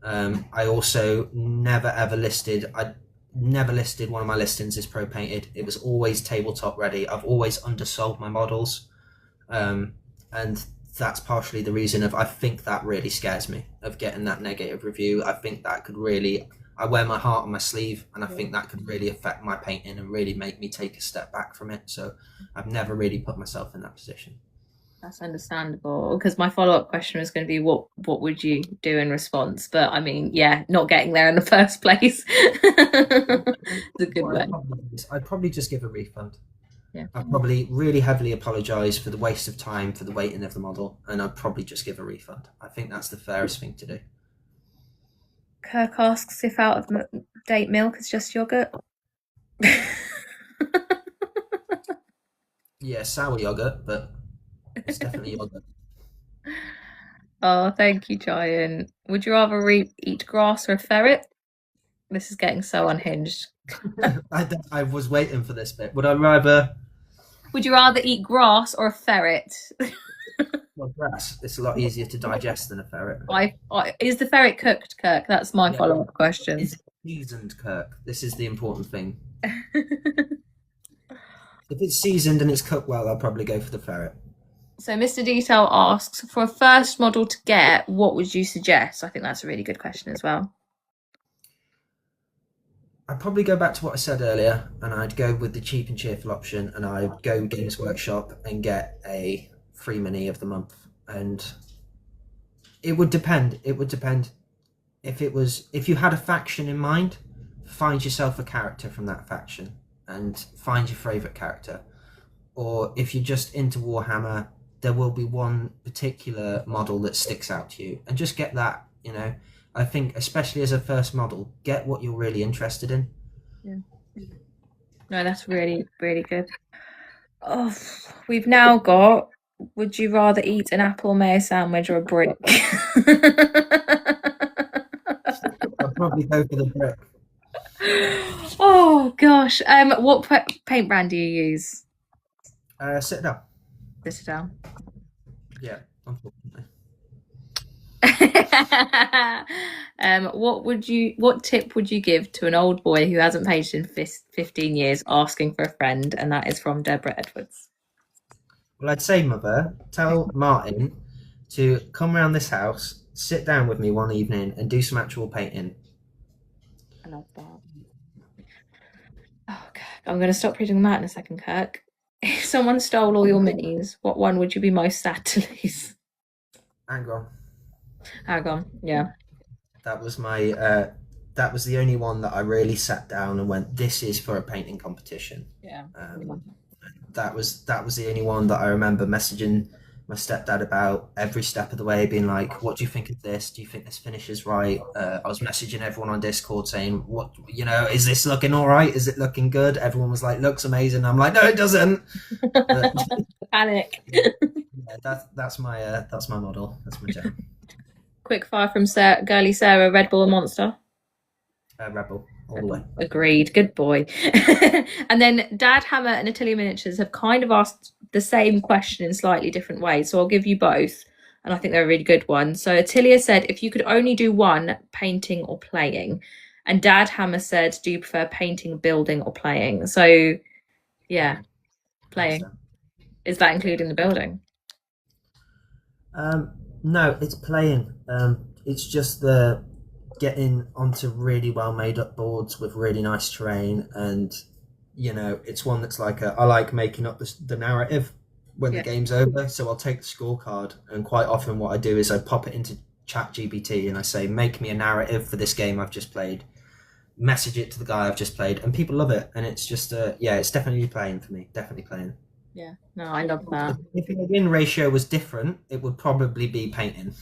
I also never ever listed. I never listed one of my listings as pro painted. It was always tabletop ready. I've always undersold my models, and that's partially the reason of I think that really scares me of getting that negative review. I think that could really, I wear my heart on my sleeve, and I think that could really affect my painting and really make me take a step back from it. So I've never really put myself in that position.
That's understandable because my follow-up question was going to be what would you do in response? But I mean, yeah, not getting there in the first place. It's a good
What
way.
I'd probably just give a refund.
Yeah.
I'd probably really heavily apologise for the waste of time, for the waiting of the model, and I'd probably just give a refund. I think that's the fairest thing to do.
Kirk asks if out of date milk is just yogurt.
Yeah, sour yogurt, but it's definitely yogurt.
Oh, thank you, Giant. Would you rather eat grass or a ferret? This is getting so unhinged.
I was waiting for this bit. Would I rather?
Would you rather eat grass or a ferret?
Well, grass. It's a lot easier to digest than a ferret.
Is the ferret cooked, Kirk? That's my
Yeah.
follow-up question.
Is it seasoned, Kirk? This is the important thing. If it's seasoned and it's cooked well, I'll probably go for the ferret.
So Mr. Detail asks, for a first model to get, what would you suggest? I think that's a really good question as well.
I'd probably go back to what I said earlier, and I'd go with the cheap and cheerful option, and I'd go Games Workshop and get a free mini of the month. And it would depend. It would depend if you had a faction in mind, find yourself a character from that faction and find your favourite character. Or if you're just into Warhammer, there will be one particular model that sticks out to you, and just get that. I think, especially as a first model, get what you're really interested in.
Yeah. No, that's really, really good. Oh, we've now got, would you rather eat an apple mayo sandwich or a brick?
I'd probably go for the brick.
Oh gosh. What paint brand do you use?
Sit down.
Sit down.
Yeah, unfortunately.
What tip would you give to an old boy who hasn't painted in 15 years asking for a friend? And that is from Deborah Edwards.
Well, I'd say, Mother, tell Martin to come around this house, sit down with me one evening, and do some actual painting.
I love that. Oh, Kirk. I'm going to stop reading them out in a second, Kirk. If someone stole all your minis, what one would you be most sad to lose?
Hang
Aragon, yeah.
That was my. That was the only one that I really sat down and went, "This is for a painting competition."
Yeah.
That was the only one that I remember messaging my stepdad about every step of the way, being like, "What do you think of this? Do you think this finish is right?" I was messaging everyone on Discord saying, "What is this looking all right? Is it looking good?" Everyone was like, "Looks amazing." I'm like, "No, it doesn't."
Panic.
Yeah, that's my model. That's my jam.
Quick fire from girly Sarah, Red Bull or Monster?
Rebel, all the way.
Agreed. Good boy. And then Dad Hammer and Atelier Miniatures have kind of asked the same question in slightly different ways. So I'll give you both. And I think they're a really good one. So Atelier said, if you could only do one, painting or playing. And Dad Hammer said, do you prefer painting, building or playing? So yeah, playing. Is that including the building?
No, it's playing. It's just the getting onto really well made up boards with really nice terrain, and it's one that's like I like making up the narrative when the game's over. So I'll take the scorecard, and quite often what I do is I pop it into ChatGPT and I say, make me a narrative for this game I've just played. Message it to the guy I've just played, and people love it. And it's just it's definitely playing for me. Definitely playing.
Yeah, no, I love that.
If the win ratio was different, it would probably be painting.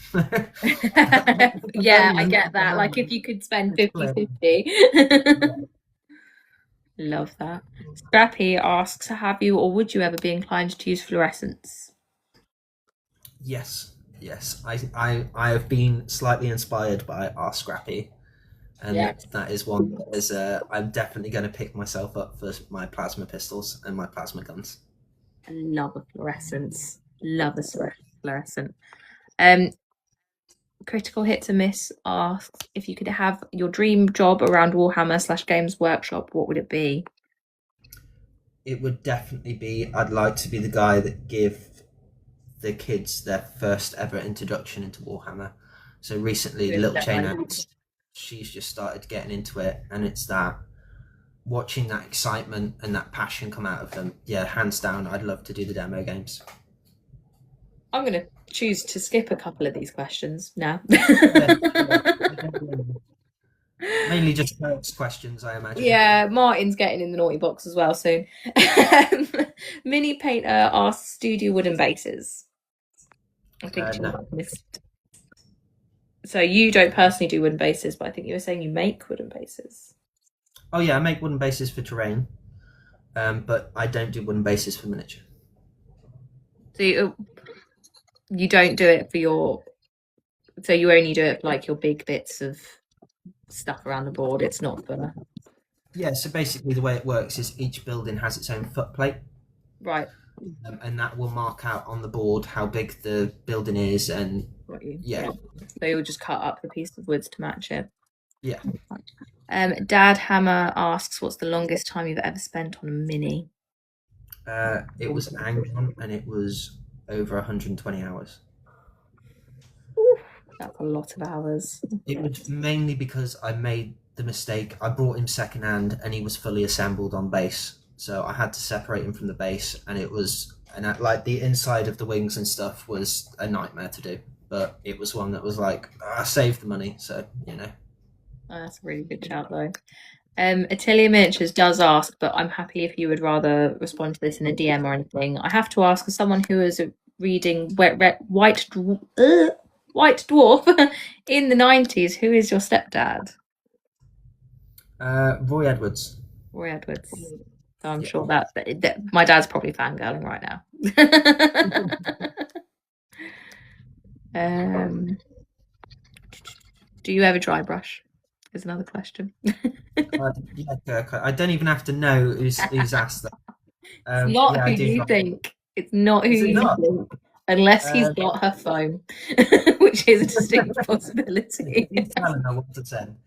Yeah, I get that. Like if you could spend 50-50. Love that. Scrappy asks, have you or would you ever be inclined to use fluorescence?
Yes. I have been slightly inspired by our Scrappy. And that is one that is I'm definitely going to pick myself up for my plasma pistols and my plasma guns.
I love a fluorescence. Love a fluorescent. Critical Hit to Miss asks, if you could have your dream job around Warhammer / Games Workshop, what would it be?
It would definitely be, I'd like to be the guy that give the kids their first ever introduction into Warhammer. So recently, little chainaxe, she's just started getting into it, and it's that watching that excitement and that passion come out of them. Yeah, hands down, I'd love to do the demo games.
I'm going to choose to skip a couple of these questions now.
Yeah, sure. Mainly just questions, I imagine.
Yeah, Martin's getting in the naughty box as well soon. Mini Painter asks, do you do wooden bases? I think she
No.
missed. So you don't personally do wooden bases, but I think you were saying you make wooden bases.
Oh yeah, I make wooden bases for terrain, but I don't do wooden bases for miniature.
So you don't do it for your. So you only do it for like your big bits of stuff around the board. It's not for.
Yeah, so basically the way it works is each building has its own footplate,
Right.
and that will mark out on the board how big the building is, and
Got you.
yeah.
So you'll just cut up the piece of wood to match it.
Yeah.
Dad Hammer asks, what's the longest time you've ever spent on a mini?
It was Angron, and it was over 120 hours.
Ooh, that's a lot of hours.
It was mainly because I made the mistake. I brought him secondhand, and he was fully assembled on base, so I had to separate him from the base, and it was like the inside of the wings and stuff was a nightmare to do. But it was one that was like I saved the money, so you know.
Oh, that's a really good shout though. Atelier Miniatures does ask, but I'm happy if you would rather respond to this in a DM or anything. I have to ask, as someone who is reading White Dwarf in the 90s, who is your stepdad?
Roy Edwards.
Roy Edwards. So I'm
Yeah.
sure that my dad's probably fangirling right now. Do you ever dry brush? Is another question.
I don't even have to know who's asked that.
It's not
yeah,
who
I do.
you think. It's not who
Is it
you
not?
think. Unless he's got her phone, which is a distinct possibility.
He's telling her what to send.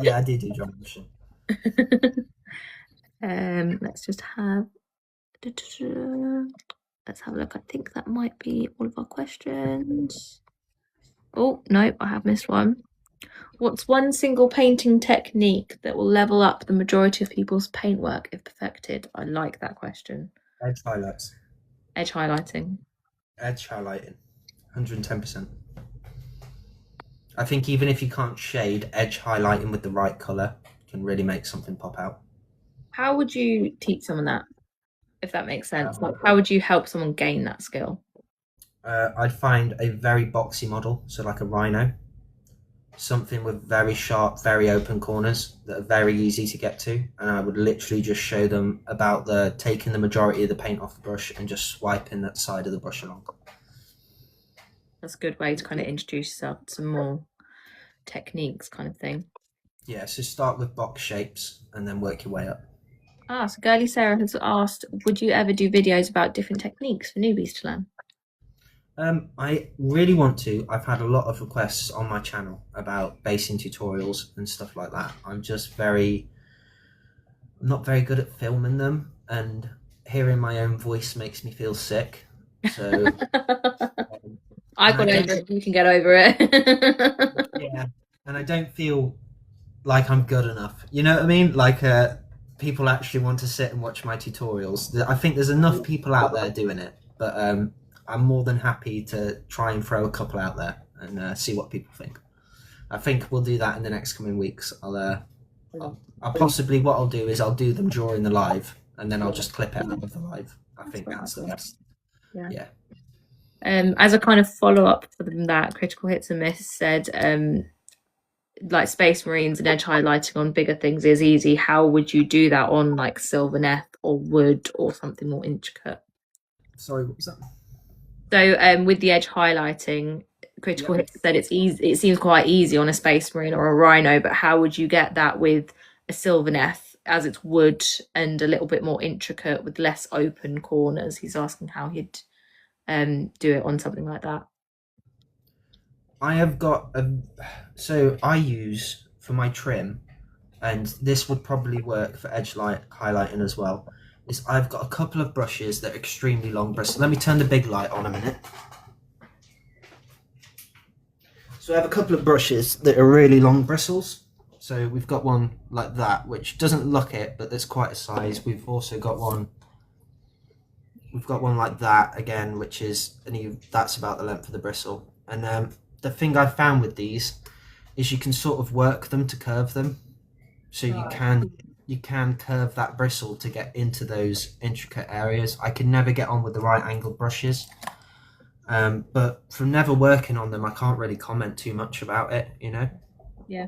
Yeah, I do dry brushing.
Let's just have. Let's have a look. I think that might be all of our questions. Oh, no, I have missed one. What's one single painting technique that will level up the majority of people's paintwork if perfected? I like that question.
Edge highlights.
Edge highlighting.
Edge highlighting. 110%. I think even if you can't shade, edge highlighting with the right colour can really make something pop out.
How would you teach someone that, if that makes sense? Like, how would you help someone gain that skill?
I'd find a very boxy model, so like a rhino. Something with very sharp, very open corners that are very easy to get to, and I would literally just show them about taking the majority of the paint off the brush and just swiping that side of the brush along.
That's a good way to kind of introduce yourself to some more techniques kind of thing.
Yeah, so start with box shapes and then work your way up.
So Girly Sarah has asked, would you ever do videos about different techniques for newbies to learn?
I really want to. I've had a lot of requests on my channel about basing tutorials and stuff like that. I'm not very good at filming them, and hearing my own voice makes me feel sick. So
I got over it. You can get over it.
Yeah, and I don't feel like I'm good enough. You know what I mean? Like people actually want to sit and watch my tutorials. I think there's enough people out there doing it, but I'm more than happy to try and throw a couple out there and see what people think. I think we'll do that in the next coming weeks. I'll possibly, what I'll do is I'll do them during the live, and then I'll just clip it out of the live. I think that's the best. Yeah.
As a kind of follow-up for that, Critical Hits and Miss said, like Space Marines and edge highlighting on bigger things is easy. How would you do that on like Sylvaneth or wood or something more intricate?
Sorry, what was that?
So with the edge highlighting, Critical Hits said it's easy. It seems quite easy on a Space Marine or a Rhino, but how would you get that with a Sylvaneth, as it's wood and a little bit more intricate with less open corners? He's asking how he'd do it on something like that.
I have got so I use for my trim, and this would probably work for edge light highlighting as well, is I've got a couple of brushes that are extremely long bristles. Let me turn the big light on a minute. So I have a couple of brushes that are really long bristles. So we've got one like that, which doesn't look it, but that's quite a size. We've also got one we've got one like that again, which is that's about the length of the bristle. And the thing I found with these is you can sort of work them to curve them, so
Right.
you can curve that bristle to get into those intricate areas. I can never get on with the right angled brushes, but from never working on them, I can't really comment too much about it. You know.
Yeah.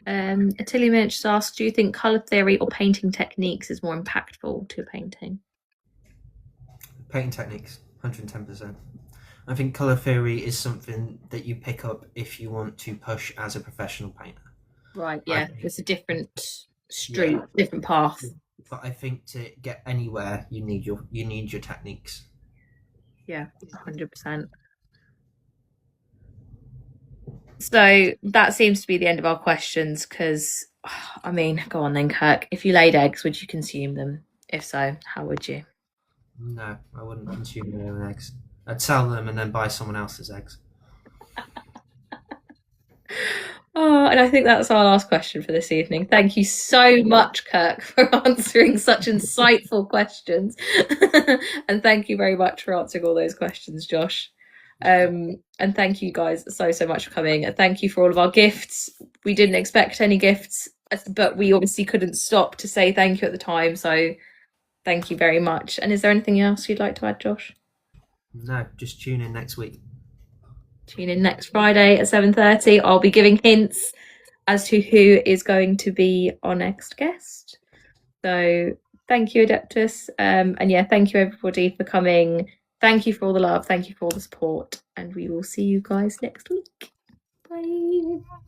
Attilio Minch asks, do you think colour theory or painting techniques is more impactful to a painting?
Painting techniques, 110%. I think color theory is something that you pick up if you want to push as a professional painter.
Right,
I
yeah.
think,
It's a different
yeah,
street, different path.
but I think to get anywhere, you need your techniques.
Yeah, 100%. So that seems to be the end of our questions because, I mean, go on then, Kirk. If you laid eggs, would you consume them? If so, how would you?
No, I wouldn't consume my own eggs. I'd sell them and then buy someone else's eggs.
Oh, and I think that's our last question for this evening. Thank you so much, Kirk, for answering such insightful questions. And thank you very much for answering all those questions, Josh. And thank you guys so much for coming. And thank you for all of our gifts. We didn't expect any gifts, but we obviously couldn't stop to say thank you at the time. So thank you very much. And is there anything else you'd like to add, Josh?
No, just tune in next week.
Tune in next Friday at 7:30. I'll be giving hints as to who is going to be our next guest. So thank you, Adeptus. And yeah, thank you everybody for coming. Thank you for all the love. Thank you for all the support. And we will see you guys next week. Bye.